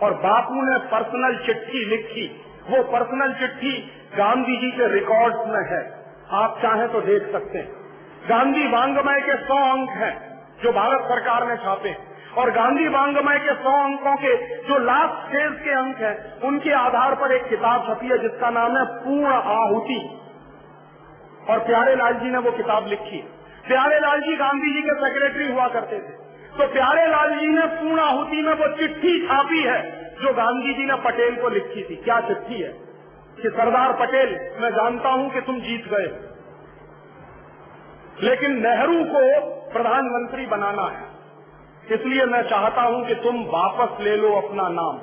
और बापू ने पर्सनल चिट्ठी लिखी। वो पर्सनल चिट्ठी गांधी जी के रिकॉर्ड्स में है, आप चाहें तो देख सकते हैं। गांधी वांग्मय के 100 अंक हैं जो भारत सरकार ने छापे, और गांधी वांग्मय के 100 अंकों के जो लास्ट फेज के अंक हैं उनके आधार पर एक किताब छपी है जिसका नाम है पूर्ण आहुति, और प्यारे लाल जी ने वो किताब लिखी। प्यारे लाल जी गांधी जी के सेक्रेटरी हुआ करते थे, तो प्यारे लाल जी ने पूर्ण आहुति में वो चिट्ठी छापी है जो गांधी जी ने पटेल को लिखी थी। क्या चिट्ठी है? कि सरदार पटेल, मैं जानता हूं कि तुम जीत गए, लेकिन नेहरू को प्रधानमंत्री बनाना है, इसलिए मैं चाहता हूं कि तुम वापस ले लो अपना नाम।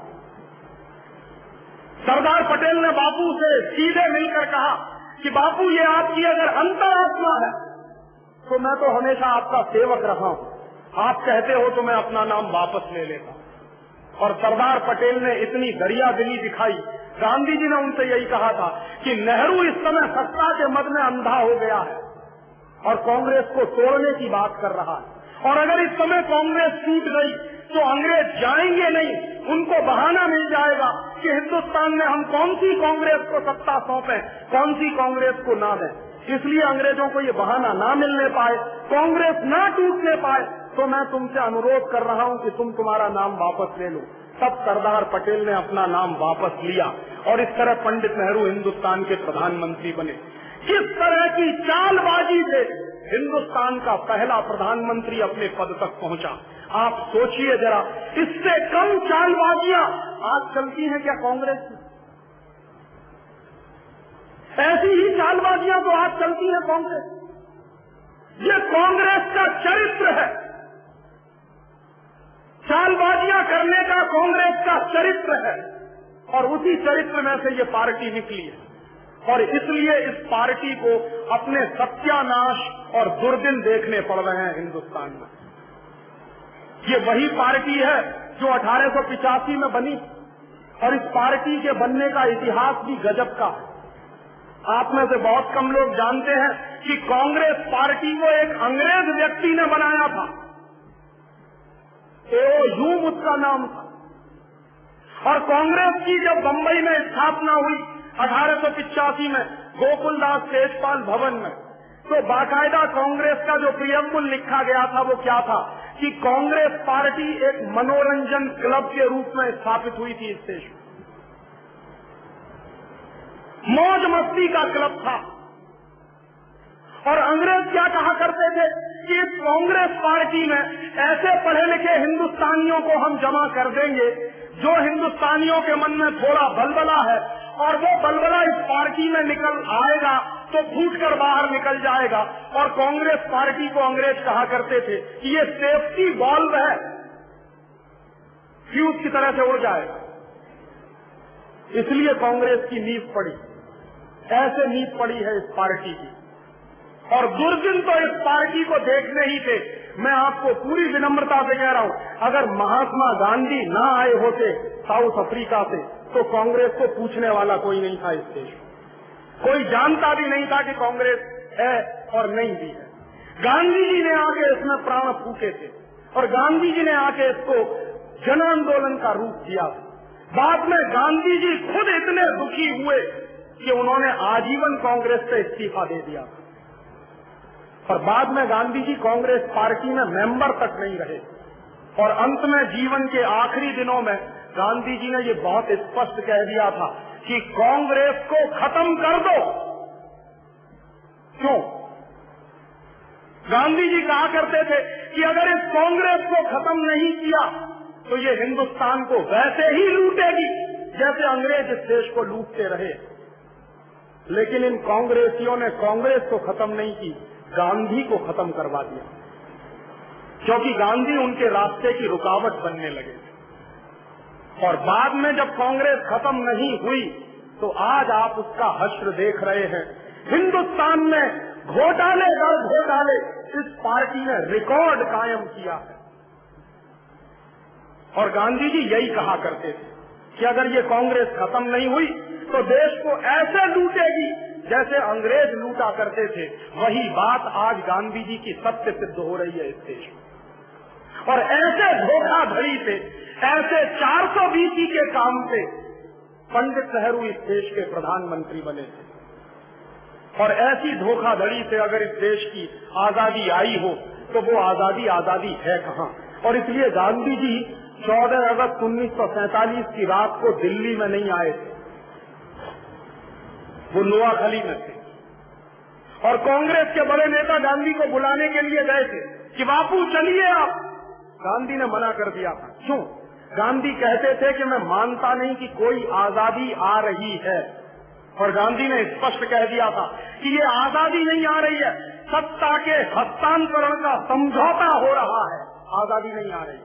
सरदार पटेल ने बापू से सीधे मिलकर कहा कि बापू, ये आपकी अगर अंतरात्मा है तो मैं तो हमेशा आपका सेवक रहा हूं, आप कहते हो तो मैं अपना नाम वापस ले लेता। और सरदार पटेल ने इतनी दरिया दिली दिखाई। गांधी जी ने उनसे यही कहा था कि नेहरू इस समय सत्ता के मद में अंधा हो गया है और कांग्रेस को तोड़ने की बात कर रहा है, और अगर इस समय कांग्रेस टूट गई तो अंग्रेज जाएंगे नहीं, उनको बहाना मिल जाएगा कि हिंदुस्तान में हम कौन सी कांग्रेस को सत्ता सौंपें, कौन सी कांग्रेस को ना दें। इसलिए अंग्रेजों को ये बहाना ना मिलने पाए, कांग्रेस ना टूटने पाए, तो मैं तुमसे अनुरोध कर रहा हूं कि तुम तुम्हारा नाम वापस ले लो। तब सरदार पटेल ने अपना नाम वापस लिया, और इस तरह पंडित नेहरू हिंदुस्तान के प्रधानमंत्री बने। किस तरह की चालबाजी से हिंदुस्तान का पहला प्रधानमंत्री अपने पद तक पहुंचा, आप सोचिए जरा। इससे कम चालबाजियां आज चलती हैं क्या कांग्रेस में? ऐसी ही चालबाजियां तो आज चलती हैं कांग्रेस। ये कांग्रेस का चरित्र है। चालबाजियां करने का कांग्रेस का चरित्र है और उसी चरित्र में से ये पार्टी निकली है और इसलिए इस पार्टी को अपने सत्यानाश और दुर्दिन देखने पड़ रहे हैं हिंदुस्तान में। ये वही पार्टी है जो 1885 में बनी और इस पार्टी के बनने का इतिहास भी गजब का है। आप में से बहुत कम लोग जानते हैं कि कांग्रेस पार्टी को एक अंग्रेज व्यक्ति ने बनाया था। एओ ह्यूम उसका नाम था और कांग्रेस की जब बंबई में स्थापना हुई 1885 में गोकुलदास तेजपाल भवन में, तो बाकायदा कांग्रेस का जो प्रियम्बुल लिखा गया था वो क्या था कि कांग्रेस पार्टी एक मनोरंजन क्लब के रूप में स्थापित हुई थी इस देश में। मौज मस्ती का क्लब था और अंग्रेज क्या कहा करते थे कि इस कांग्रेस पार्टी में ऐसे पढ़े लिखे हिंदुस्तानियों को हम जमा कर देंगे जो हिंदुस्तानियों के मन में थोड़ा बलबला है और वो बलबला इस पार्टी में निकल आएगा तो फूटकर बाहर निकल जाएगा। और कांग्रेस पार्टी को अंग्रेज कहा करते थे कि ये सेफ्टी बॉल्व है, फ्यूज की तरह से उड़ जाएगा। इसलिए कांग्रेस की नींव पड़ी, ऐसे नींव पड़ी है इस पार्टी की। और दुर्दिन तो इस पार्टी को देखने ही थे। मैं आपको पूरी विनम्रता से कह रहा हूं, अगर महात्मा गांधी ना आए होते साउथ अफ्रीका से तो कांग्रेस को पूछने वाला कोई नहीं था इस देश में। कोई जानता भी नहीं था कि कांग्रेस है और नहीं भी है। गांधी जी ने आके इसमें प्राण फूके थे और गांधी जी ने आके इसको जन आंदोलन का रूप दिया। बाद में गांधी जी खुद इतने दुखी हुए कि उन्होंने आजीवन कांग्रेस से इस्तीफा दे दिया और बाद में गांधी जी कांग्रेस पार्टी में मेंबर तक नहीं रहे और अंत में जीवन के आखिरी दिनों में गांधी जी ने ये बहुत स्पष्ट कह दिया था कि कांग्रेस को खत्म कर दो। क्यों? गांधी जी कहा करते थे कि अगर इस कांग्रेस को खत्म नहीं किया तो ये हिंदुस्तान को वैसे ही लूटेगी जैसे अंग्रेज इस देश को लूटते रहे। लेकिन इन कांग्रेसियों ने कांग्रेस को खत्म नहीं की, गांधी को खत्म करवा दिया, क्योंकि गांधी उनके रास्ते की रुकावट बनने लगे। और बाद में जब कांग्रेस खत्म नहीं हुई तो आज आप उसका हश्र देख रहे हैं। हिंदुस्तान में घोटाले दर घोटाले इस पार्टी ने रिकॉर्ड कायम किया है। और गांधी जी यही कहा करते थे कि अगर ये कांग्रेस खत्म नहीं हुई तो देश को ऐसे लूटेगी जैसे अंग्रेज लूटा करते थे। वही बात आज गांधी जी की सत्य सिद्ध हो रही है इस देश में। और ऐसे धोखाधड़ी से, ऐसे 420 के काम से पंडित नेहरू इस देश के प्रधानमंत्री बने थे। और ऐसी धोखाधड़ी से अगर इस देश की आजादी आई हो तो वो आजादी है कहाँ। और इसलिए गांधी जी 14 अगस्त 1947 की रात को दिल्ली में नहीं आए थे, वो नोआखली में थे। और कांग्रेस के बड़े नेता गांधी को बुलाने के लिए गए थे कि बापू चलिए आप। गांधी ने मना कर दिया था। क्यों? गांधी कहते थे कि मैं मानता नहीं कि कोई आजादी आ रही है। और गांधी ने स्पष्ट कह दिया था कि ये आजादी नहीं आ रही है, सत्ता के हस्तांतरण का समझौता हो रहा है, आजादी नहीं आ रही।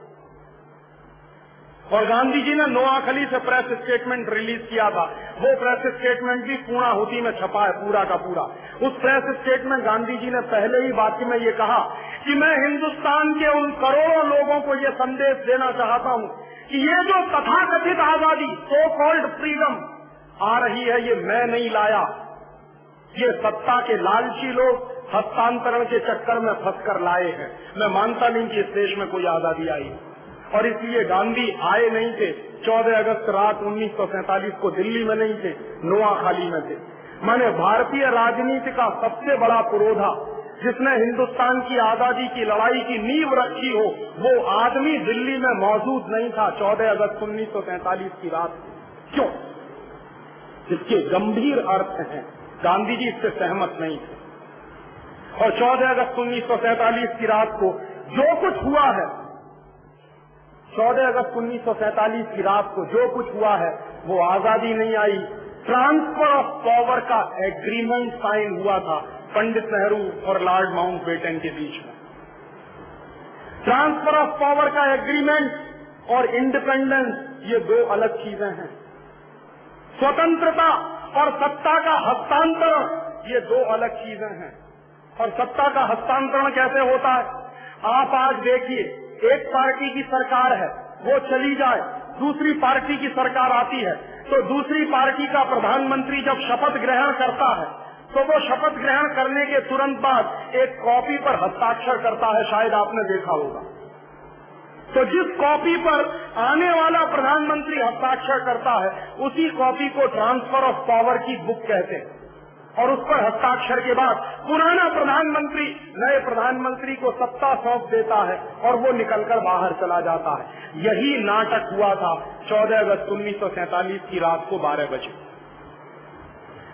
और गांधी जी ने नोआखली से प्रेस स्टेटमेंट रिलीज किया था। वो प्रेस स्टेटमेंट भी पूर्णाहुति में छपा है, पूरा का पूरा। उस प्रेस स्टेटमेंट गांधी जी ने पहले ही वाक्य में ये कहा कि मैं हिंदुस्तान के उन करोड़ों लोगों को ये संदेश देना चाहता हूँ कि ये जो तथाकथित आजादी, सो कॉल्ड फ्रीडम आ रही है, ये मैं नहीं लाया। ये सत्ता के लालची लोग हस्तांतरण के चक्कर में फंसकर लाए हैं। मैं मानता नहीं कि इस देश में कोई आजादी आई। और इसलिए गांधी आए नहीं थे। 14 अगस्त रात 1947 को दिल्ली में नहीं थे, नोआखली में थे। माने भारतीय राजनीति का सबसे बड़ा पुरोधा जिसने हिंदुस्तान की आजादी की लड़ाई की नींव रखी हो, वो आदमी दिल्ली में मौजूद नहीं था 14 अगस्त 1947 की रात। क्यों? इसके गंभीर अर्थ हैं। गांधी जी इससे सहमत नहीं थे। और 14 अगस्त 1947 की रात को जो कुछ हुआ है, 14 अगस्त 1947 की रात को जो कुछ हुआ है वो आजादी नहीं आई, ट्रांसफर ऑफ पावर का एग्रीमेंट साइन हुआ था पंडित नेहरू और लॉर्ड माउंटबेटन के बीच में। ट्रांसफर ऑफ पावर का एग्रीमेंट और इंडिपेंडेंस ये दो अलग चीजें हैं। स्वतंत्रता और सत्ता का हस्तांतरण ये दो अलग चीजें हैं। और सत्ता का हस्तांतरण कैसे होता है? आप आज देखिए, एक पार्टी की सरकार है, वो चली जाए, दूसरी पार्टी की सरकार आती है, तो दूसरी पार्टी का प्रधानमंत्री जब शपथ ग्रहण करता है तो वो शपथ ग्रहण करने के तुरंत बाद एक कॉपी पर हस्ताक्षर करता है, शायद आपने देखा होगा। तो जिस कॉपी पर आने वाला प्रधानमंत्री हस्ताक्षर करता है उसी कॉपी को ट्रांसफर ऑफ पावर की बुक कहते हैं। और उस पर हस्ताक्षर के बाद पुराना प्रधानमंत्री नए प्रधानमंत्री को सत्ता सौंप देता है और वो निकलकर बाहर चला जाता है। यही नाटक हुआ था 14 अगस्त 1947 की रात को 12 बजे।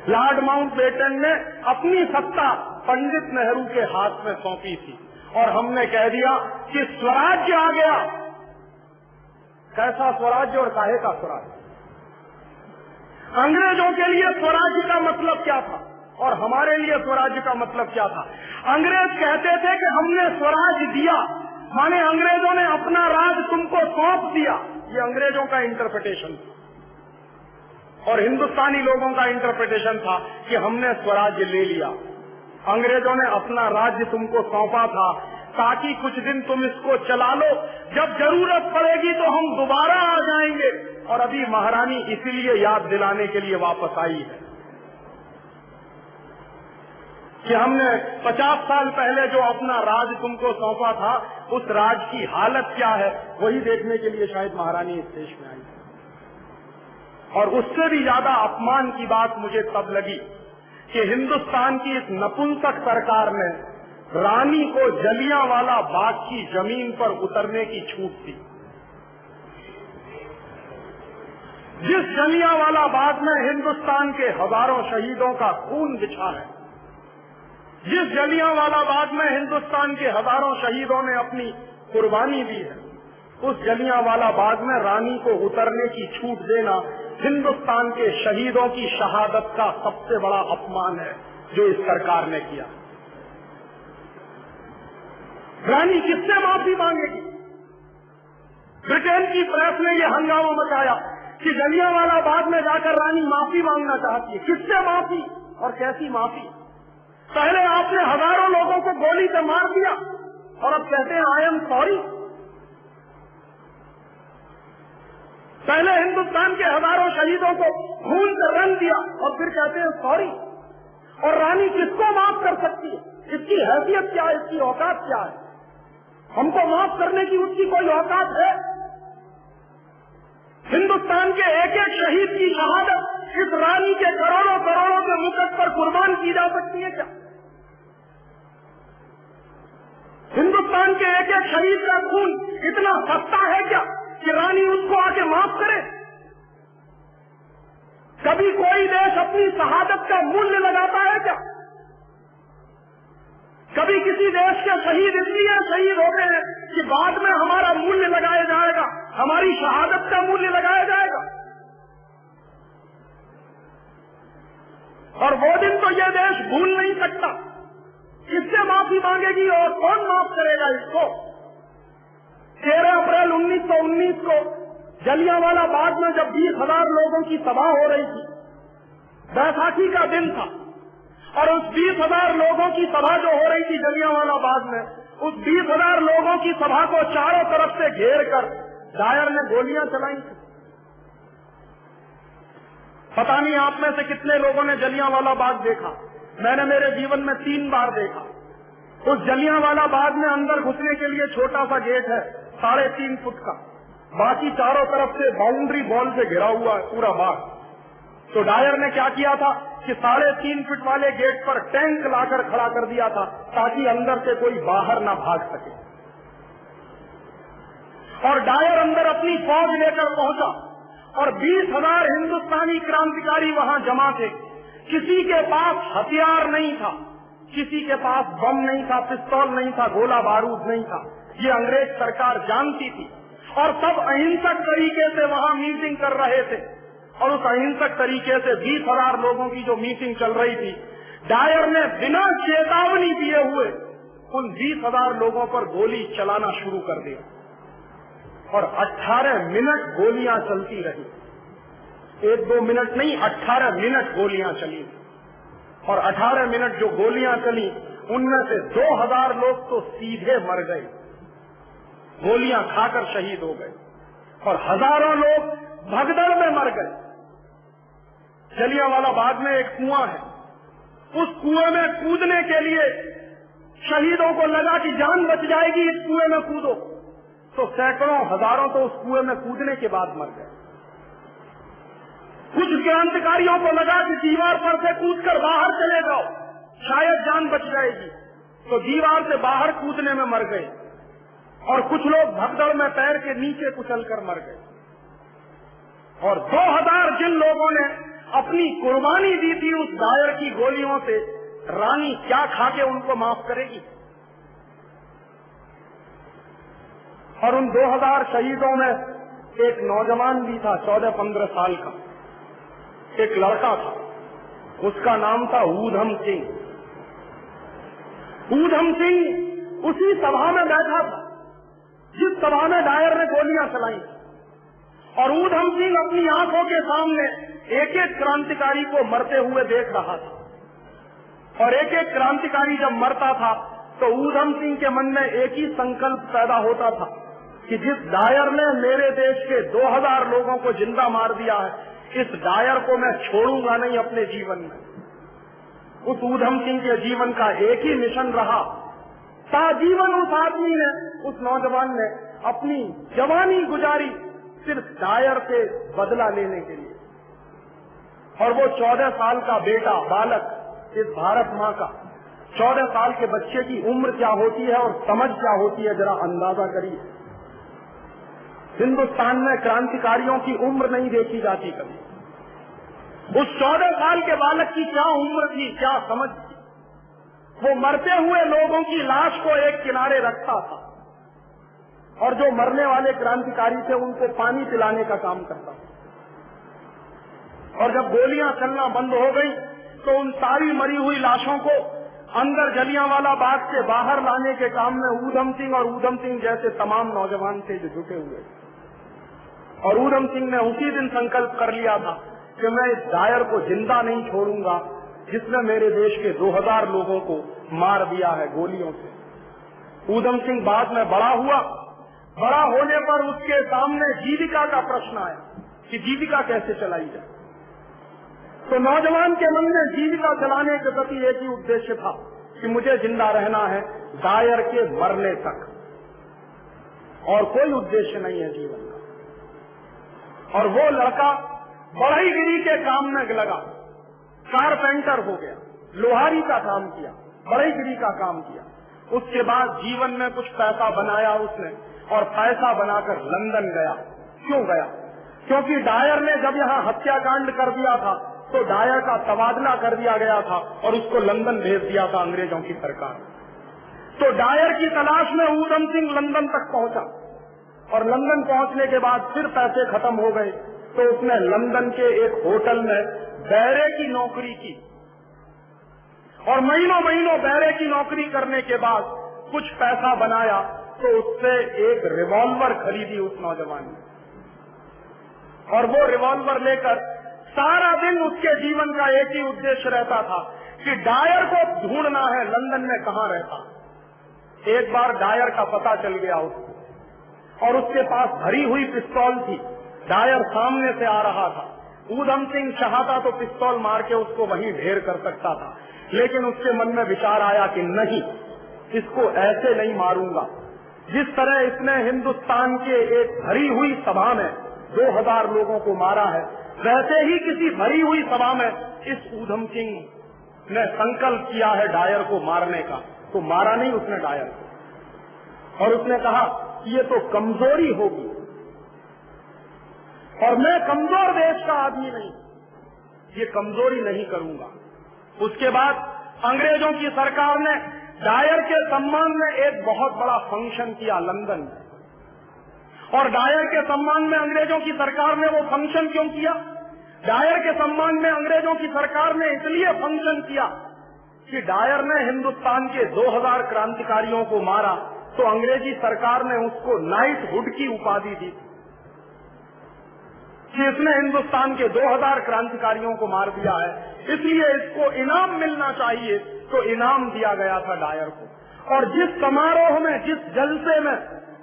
लॉर्ड माउंटबेटन ने अपनी सत्ता पंडित नेहरू के हाथ में सौंपी थी और हमने कह दिया कि स्वराज्य आ गया। कैसा स्वराज्य और काहे का स्वराज्य? अंग्रेजों के लिए स्वराज्य का मतलब क्या था और हमारे लिए स्वराज्य का मतलब क्या था? अंग्रेज कहते थे कि हमने स्वराज दिया, माने अंग्रेजों ने अपना राज तुमको सौंप दिया। ये अंग्रेजों का इंटरप्रिटेशन था। और हिंदुस्तानी लोगों का इंटरप्रिटेशन था कि हमने स्वराज्य ले लिया, अंग्रेजों ने अपना राज्य तुमको सौंपा था ताकि कुछ दिन तुम इसको चला लो, जब जरूरत पड़ेगी तो हम दोबारा आ जाएंगे। और अभी महारानी इसीलिए याद दिलाने के लिए वापस आई है कि हमने 50 साल पहले जो अपना राज तुमको सौंपा था उस राज की हालत क्या है, वही देखने के लिए शायद महारानी इस देश में आई। और उससे भी ज्यादा अपमान की बात मुझे तब लगी कि हिंदुस्तान की इस नपुंसक सरकार ने रानी को जलियांवाला बाग की जमीन पर उतरने की छूट दी। जिस जलियांवाला बाग में हिंदुस्तान के हजारों शहीदों का खून बिछा है, जिस जलियांवाला बाग में हिंदुस्तान के हजारों शहीदों ने अपनी कुर्बानी दी है, उस जलियांवाला बाग में रानी को उतरने की छूट देना हिंदुस्तान के शहीदों की शहादत का सबसे बड़ा अपमान है जो इस सरकार ने किया। रानी किससे माफी मांगेगी? ब्रिटेन की प्रेस ने यह हंगामा मचाया कि जलियांवाला बाग में जाकर रानी माफी मांगना चाहती है। किससे माफी और कैसी माफी? पहले आपने हजारों लोगों को गोली से मार दिया और अब कहते हैं आई एम सॉरी। पहले हिंदुस्तान के हजारों शहीदों को खून से रंग दिया और फिर कहते हैं सॉरी। और रानी किसको माफ कर सकती है? इसकी हैसियत क्या है? इसकी औकात क्या है? हमको माफ करने की उसकी कोई औकात है? हिंदुस्तान के एक एक शहीद की शहादत इस रानी के करोड़ों करोड़ों के मुकद्दर पर कुर्बान की जा सकती है क्या? हिंदुस्तान के एक एक शहीद का खून इतना सस्ता है क्या कि रानी उसको आके माफ करे? कभी कोई देश अपनी शहादत का मूल्य लगाता है क्या? कभी किसी देश के शहीद इसलिए शहीद होते हैं कि बाद में हमारा मूल्य लगाया जाएगा, हमारी शहादत का मूल्य लगाया जाएगा। और वो दिन तो यह देश भूल नहीं सकता। किससे माफी मांगेगी और कौन माफ करेगा इसको? 13 अप्रैल 1919 को जलियांवाला बाग में जब 20,000 लोगों की सभा हो रही थी, बैसाखी का दिन था, और उस 20,000 लोगों की सभा जो हो रही थी जलियांवाला बाग में, उस 20,000 लोगों की सभा को चारों तरफ से घेर कर डायर ने गोलियां चलाई थी। पता नहीं आप में से कितने लोगों ने जलियांवाला बाग देखा। मैंने मेरे जीवन में 3 बार देखा। उस जलियांवाला बाग में अंदर घुसने के लिए छोटा सा गेट है 3.5 फुट का, बाकी चारों तरफ से बाउंड्री वॉल से घिरा हुआ है पूरा बाग। तो डायर ने क्या किया था कि 3.5 फुट वाले गेट पर टैंक लाकर खड़ा कर दिया था ताकि अंदर से कोई बाहर ना भाग सके। और डायर अंदर अपनी फौज लेकर पहुंचा और 20,000 हिंदुस्तानी क्रांतिकारी वहां जमा थे। किसी के पास हथियार नहीं था, किसी के पास बम नहीं था, पिस्तौल नहीं था, गोला बारूद नहीं था। ये अंग्रेज सरकार जानती थी और सब अहिंसक तरीके से वहां मीटिंग कर रहे थे। और उस अहिंसक तरीके से 20,000 लोगों की जो मीटिंग चल रही थी, डायर ने बिना चेतावनी दिए हुए उन 20,000 लोगों पर गोली चलाना शुरू कर दिया और 18 मिनट गोलियां चलती रही। 1-2 मिनट नहीं, 18 मिनट गोलियां चली और 18 मिनट जो गोलियां चली उनमें से 2,000 लोग तो सीधे मर गए, गोलियां खाकर शहीद हो गए और हजारों लोग भगदड़ में मर गए। जलियांवाला बाग में एक कुआं है, उस कुएं में कूदने के लिए शहीदों को लगा कि जान बच जाएगी, इस कुएं में कूदो, तो सैकड़ों हजारों तो उस कुएं में कूदने के बाद मर गए। कुछ क्रांतिकारियों को लगा कि दीवार पर से कूदकर बाहर चले जाओ, शायद जान बच जाएगी, तो दीवार से बाहर कूदने में मर गए और कुछ लोग भगदड़ में पैर के नीचे कुचलकर मर गए। और 2,000 जिन लोगों ने अपनी कुर्बानी दी थी उस डायर की गोलियों से, रानी क्या खाके उनको माफ करेगी? और उन 2,000 शहीदों में एक नौजवान भी था, 14-15 साल का, एक लड़का था, उसका नाम था ऊधम सिंह। ऊधम सिंह उसी सभा में बैठा था जिस सभा में डायर ने गोलियां चलाई और ऊधम सिंह अपनी आंखों के सामने एक एक क्रांतिकारी को मरते हुए देख रहा था और एक एक क्रांतिकारी जब मरता था तो ऊधम सिंह के मन में एक ही संकल्प पैदा होता था कि जिस डायर ने मेरे देश के 2,000 लोगों को जिंदा मार दिया है, इस डायर को मैं छोड़ूंगा नहीं अपने जीवन में। उस ऊधम सिंह के जीवन का एक ही मिशन रहा, साजीवन उस आदमी ने, उस नौजवान ने अपनी जवानी गुजारी सिर्फ डायर से बदला लेने के लिए। और वो 14 साल का बेटा, बालक, इस भारत माँ का 14 साल के बच्चे की उम्र क्या होती है और समझ क्या होती है, जरा अंदाजा करिए। हिंदुस्तान में क्रांतिकारियों की उम्र नहीं देखी जाती कभी। उस 14 साल के बालक की क्या उम्र थी, क्या समझ थी। वो मरते हुए लोगों की लाश को एक किनारे रखता था और जो मरने वाले क्रांतिकारी थे उनको पानी पिलाने का काम करता था। और जब गोलियां चलना बंद हो गई तो उन सारी मरी हुई लाशों को अंदर जलियांवाला बाग से बाहर लाने के काम में ऊधम सिंह और ऊधम सिंह जैसे तमाम नौजवान थे जो जुटे हुए। और ऊधम सिंह ने उसी दिन संकल्प कर लिया था कि मैं इस डायर को जिंदा नहीं छोड़ूंगा जिसने मेरे देश के 2,000 लोगों को मार दिया है गोलियों से। ऊधम सिंह बाद में बड़ा हुआ, बड़ा होने पर उसके सामने जीविका का प्रश्न आया कि जीविका कैसे चलाई जाए। तो नौजवान के मन में जीविका चलाने के प्रति एक ही उद्देश्य था कि मुझे जिंदा रहना है डायर के मरने तक, और कोई उद्देश्य नहीं है जीवन का। और वो लड़का बढ़ईगिरी के काम में लगा, कारपेंटर हो गया, लोहारी का काम किया, बढ़ईगिरी का काम किया। उसके बाद जीवन में कुछ पैसा बनाया उसने और पैसा बनाकर लंदन गया। क्यों गया? क्योंकि डायर ने जब यहाँ हत्याकांड कर दिया था तो डायर का तबादला कर दिया गया था और उसको लंदन भेज दिया था अंग्रेजों की सरकार। तो डायर की तलाश में ऊधम सिंह लंदन तक पहुंचा और लंदन पहुंचने के बाद फिर पैसे खत्म हो गए तो उसने लंदन के एक होटल में बैरे की नौकरी की और महीनों महीनों बैरे की नौकरी करने के बाद कुछ पैसा बनाया तो उससे एक रिवॉल्वर खरीदी उस नौजवान ने। और वो रिवॉल्वर लेकर सारा दिन उसके जीवन का एक ही उद्देश्य रहता था कि डायर को ढूंढना है लंदन में कहाँ रहता। एक बार डायर का पता चल गया उसको और उसके पास भरी हुई पिस्तौल थी। डायर सामने से आ रहा था। ऊधम सिंह चाहता तो पिस्तौल मार के उसको वहीं ढेर कर सकता था, लेकिन उसके मन में विचार आया कि नहीं, इसको ऐसे नहीं मारूंगा। जिस तरह इसने हिंदुस्तान के एक भरी हुई सभा में 2,000 लोगों को मारा है, वैसे ही किसी भरी हुई सभा में इस ऊधम सिंह ने संकल्प किया है डायर को मारने का। तो मारा नहीं उसने डायर को, और उसने कहा ये तो कमजोरी होगी और मैं कमजोर देश का आदमी नहीं, ये कमजोरी नहीं करूंगा। उसके बाद अंग्रेजों की सरकार ने डायर के सम्मान में एक बहुत बड़ा फंक्शन किया लंदन में। और डायर के सम्मान में अंग्रेजों की सरकार ने वो फंक्शन क्यों किया? डायर के सम्मान में अंग्रेजों की सरकार ने इसलिए फंक्शन किया कि डायर ने हिंदुस्तान के 2000 क्रांतिकारियों को मारा तो अंग्रेजी सरकार ने उसको नाइटहुड की उपाधि दी कि इसने हिंदुस्तान के 2000 क्रांतिकारियों को मार दिया है, इसलिए इसको इनाम मिलना चाहिए। तो इनाम दिया गया था डायर को। और जिस समारोह में, जिस जलसे में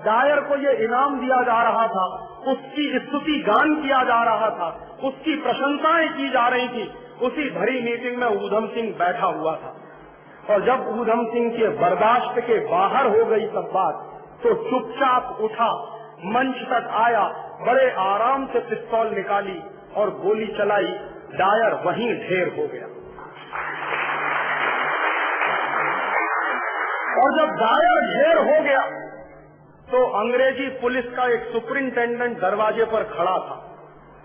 डायर को ये इनाम दिया जा रहा था, उसकी स्तुति गान किया जा रहा था, उसकी प्रशंसाएं की जा रही थी, उसी भरी मीटिंग में ऊधम सिंह बैठा हुआ था। और जब ऊधम सिंह के बर्दाश्त के बाहर हो गई सब बात, तो चुपचाप उठा, मंच तक आया, बड़े आराम से पिस्तौल निकाली और गोली चलाई। डायर वहीं ढेर हो गया। और जब डायर ढेर हो गया तो अंग्रेजी पुलिस का एक सुपरिंटेंडेंट दरवाजे पर खड़ा था।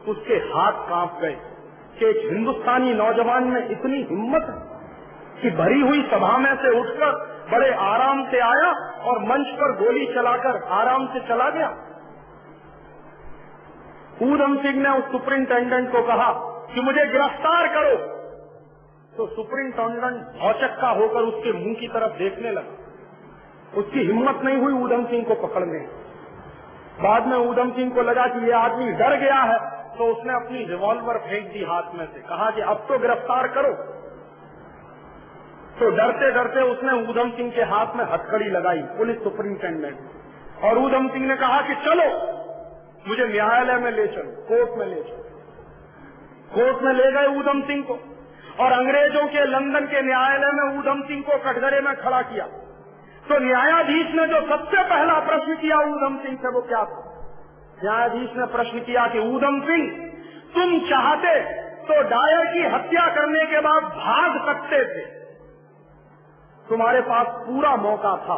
उसके हाथ कांप गए कि एक हिंदुस्तानी नौजवान में इतनी हिम्मत कि भरी हुई सभा में से उठकर बड़े आराम से आया और मंच पर गोली चलाकर आराम से चला गया। ऊधम सिंह ने उस सुपरिंटेंडेंट को कहा कि मुझे गिरफ्तार करो। तो सुपरिंटेंडेंट भौचक्का होकर उसके मुंह की तरफ देखने लगा। उसकी हिम्मत नहीं हुई ऊधम सिंह को पकड़ने। बाद में ऊधम सिंह को लगा कि ये आदमी डर गया है, तो उसने अपनी रिवॉल्वर फेंक दी हाथ में से, कहा कि अब तो गिरफ्तार करो। तो डरते डरते उसने ऊधम सिंह के हाथ में हथकड़ी लगाई, पुलिस सुपरिंटेंडेंट। और ऊधम सिंह ने कहा कि चलो, मुझे न्यायालय में ले चलो, कोर्ट में ले चलो। कोर्ट में ले गए ऊधम सिंह को और अंग्रेजों के लंदन के न्यायालय में ऊधम सिंह को कटघरे में खड़ा किया। तो न्यायाधीश ने जो सबसे पहला प्रश्न किया ऊधम सिंह से, वो क्या था? न्यायाधीश ने प्रश्न किया कि ऊधम सिंह, तुम चाहते तो डायर की हत्या करने के बाद भाग सकते थे, तुम्हारे पास पूरा मौका था।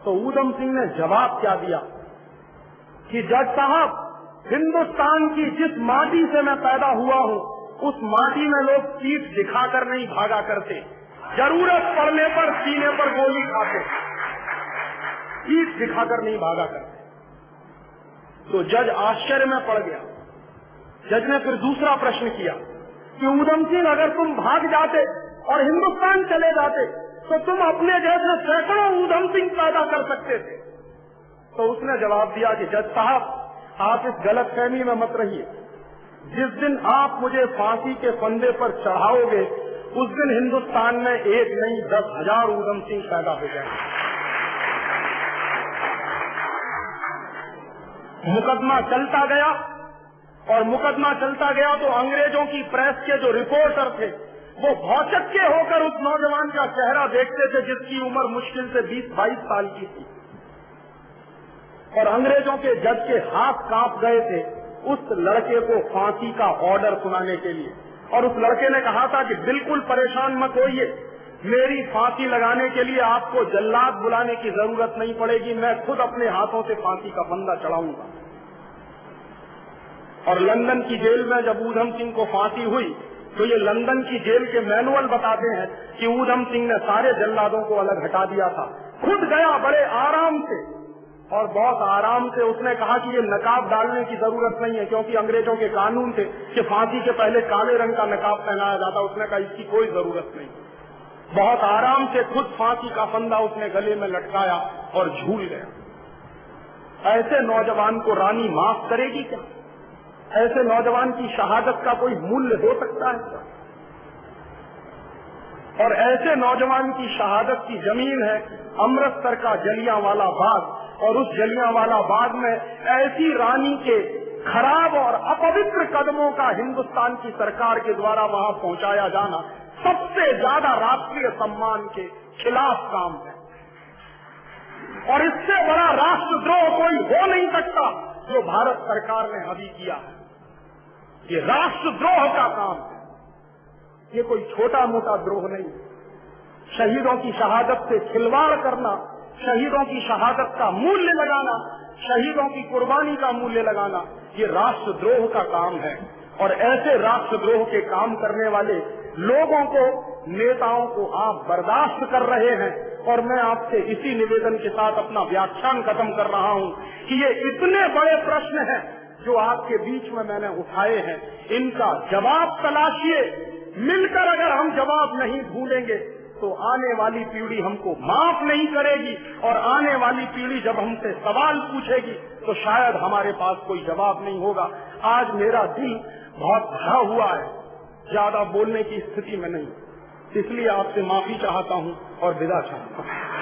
तो ऊधम सिंह ने जवाब क्या दिया कि जज साहब, हिंदुस्तान की जिस माटी से मैं पैदा हुआ हूँ, उस माटी में लोग पीठ दिखाकर नहीं भागा करते, जरूरत पड़ने पर सीने पर गोली खाते, पीठ दिखाकर नहीं भागा करते। तो जज आश्चर्य में पड़ गया। जज ने फिर दूसरा प्रश्न किया कि ऊधम सिंह, अगर तुम भाग जाते और हिंदुस्तान चले जाते तो तुम अपने जैसे सैकड़ों ऊधम सिंह पैदा कर सकते थे। तो उसने जवाब दिया कि जज साहब, आप इस गलतफहमी में मत रहिए। जिस दिन आप मुझे फांसी के फंदे पर चढ़ाओगे, उस दिन हिंदुस्तान में एक नहीं 10,000 ऊधम सिंह पैदा हो जाएंगे। मुकदमा चलता गया और मुकदमा चलता गया तो अंग्रेजों की प्रेस के जो रिपोर्टर थे, वो भौचक्के होकर उस नौजवान का चेहरा देखते थे जिसकी उम्र मुश्किल से 20-22 साल की थी। और अंग्रेजों के जज के हाथ कांप गए थे उस लड़के को फांसी का ऑर्डर सुनाने के लिए। और उस लड़के ने कहा था कि बिल्कुल परेशान मत होइए, मेरी फांसी लगाने के लिए आपको जल्लाद बुलाने की जरूरत नहीं पड़ेगी, मैं खुद अपने हाथों से फांसी का फंदा चढ़ाऊंगा। और लंदन की जेल में जब ऊधम सिंह को फांसी हुई तो ये लंदन की जेल के मैनुअल बताते हैं कि ऊधम सिंह ने सारे जल्लादों को अलग हटा दिया था, खुद गया बड़े आराम से, और बहुत आराम से उसने कहा कि ये नकाब डालने की जरूरत नहीं है, क्योंकि अंग्रेजों के कानून थे कि फांसी के पहले काले रंग का नकाब पहनाया जाता। उसने कहा इसकी कोई जरूरत नहीं। बहुत आराम से खुद फांसी का फंदा उसने गले में लटकाया और झूल गया। ऐसे नौजवान को रानी माफ करेगी क्या? ऐसे नौजवान की शहादत का कोई मूल्य हो सकता है क्या? और ऐसे नौजवान की शहादत की जमीन है अमृतसर का जलियांवाला बाग, और उस जलियांवाला बाग में ऐसी रानी के खराब और अपवित्र कदमों का हिंदुस्तान की सरकार के द्वारा वहां पहुंचाया जाना सबसे ज्यादा राष्ट्रीय सम्मान के खिलाफ काम है। और इससे बड़ा राष्ट्रद्रोह कोई हो नहीं सकता जो भारत सरकार ने अभी किया है। ये राष्ट्रद्रोह का काम है, ये कोई छोटा मोटा द्रोह नहीं। शहीदों की शहादत से खिलवाड़ करना, शहीदों की शहादत का मूल्य लगाना, शहीदों की कुर्बानी का मूल्य लगाना, ये राष्ट्रद्रोह का काम है। और ऐसे राष्ट्रद्रोह के काम करने वाले लोगों को, नेताओं को आप बर्दाश्त कर रहे हैं। और मैं आपसे इसी निवेदन के साथ अपना व्याख्यान खत्म कर रहा हूं कि ये इतने बड़े प्रश्न हैं जो आपके बीच में मैंने उठाए हैं, इनका जवाब तलाशिए। मिलकर अगर हम जवाब नहीं ढूंढेंगे तो आने वाली पीढ़ी हमको माफ नहीं करेगी, और आने वाली पीढ़ी जब हमसे सवाल पूछेगी तो शायद हमारे पास कोई जवाब नहीं होगा। आज मेरा दिल बहुत भरा हुआ है, ज्यादा बोलने की स्थिति में नहीं, इसलिए आपसे माफी चाहता हूं और विदा चाहता हूं।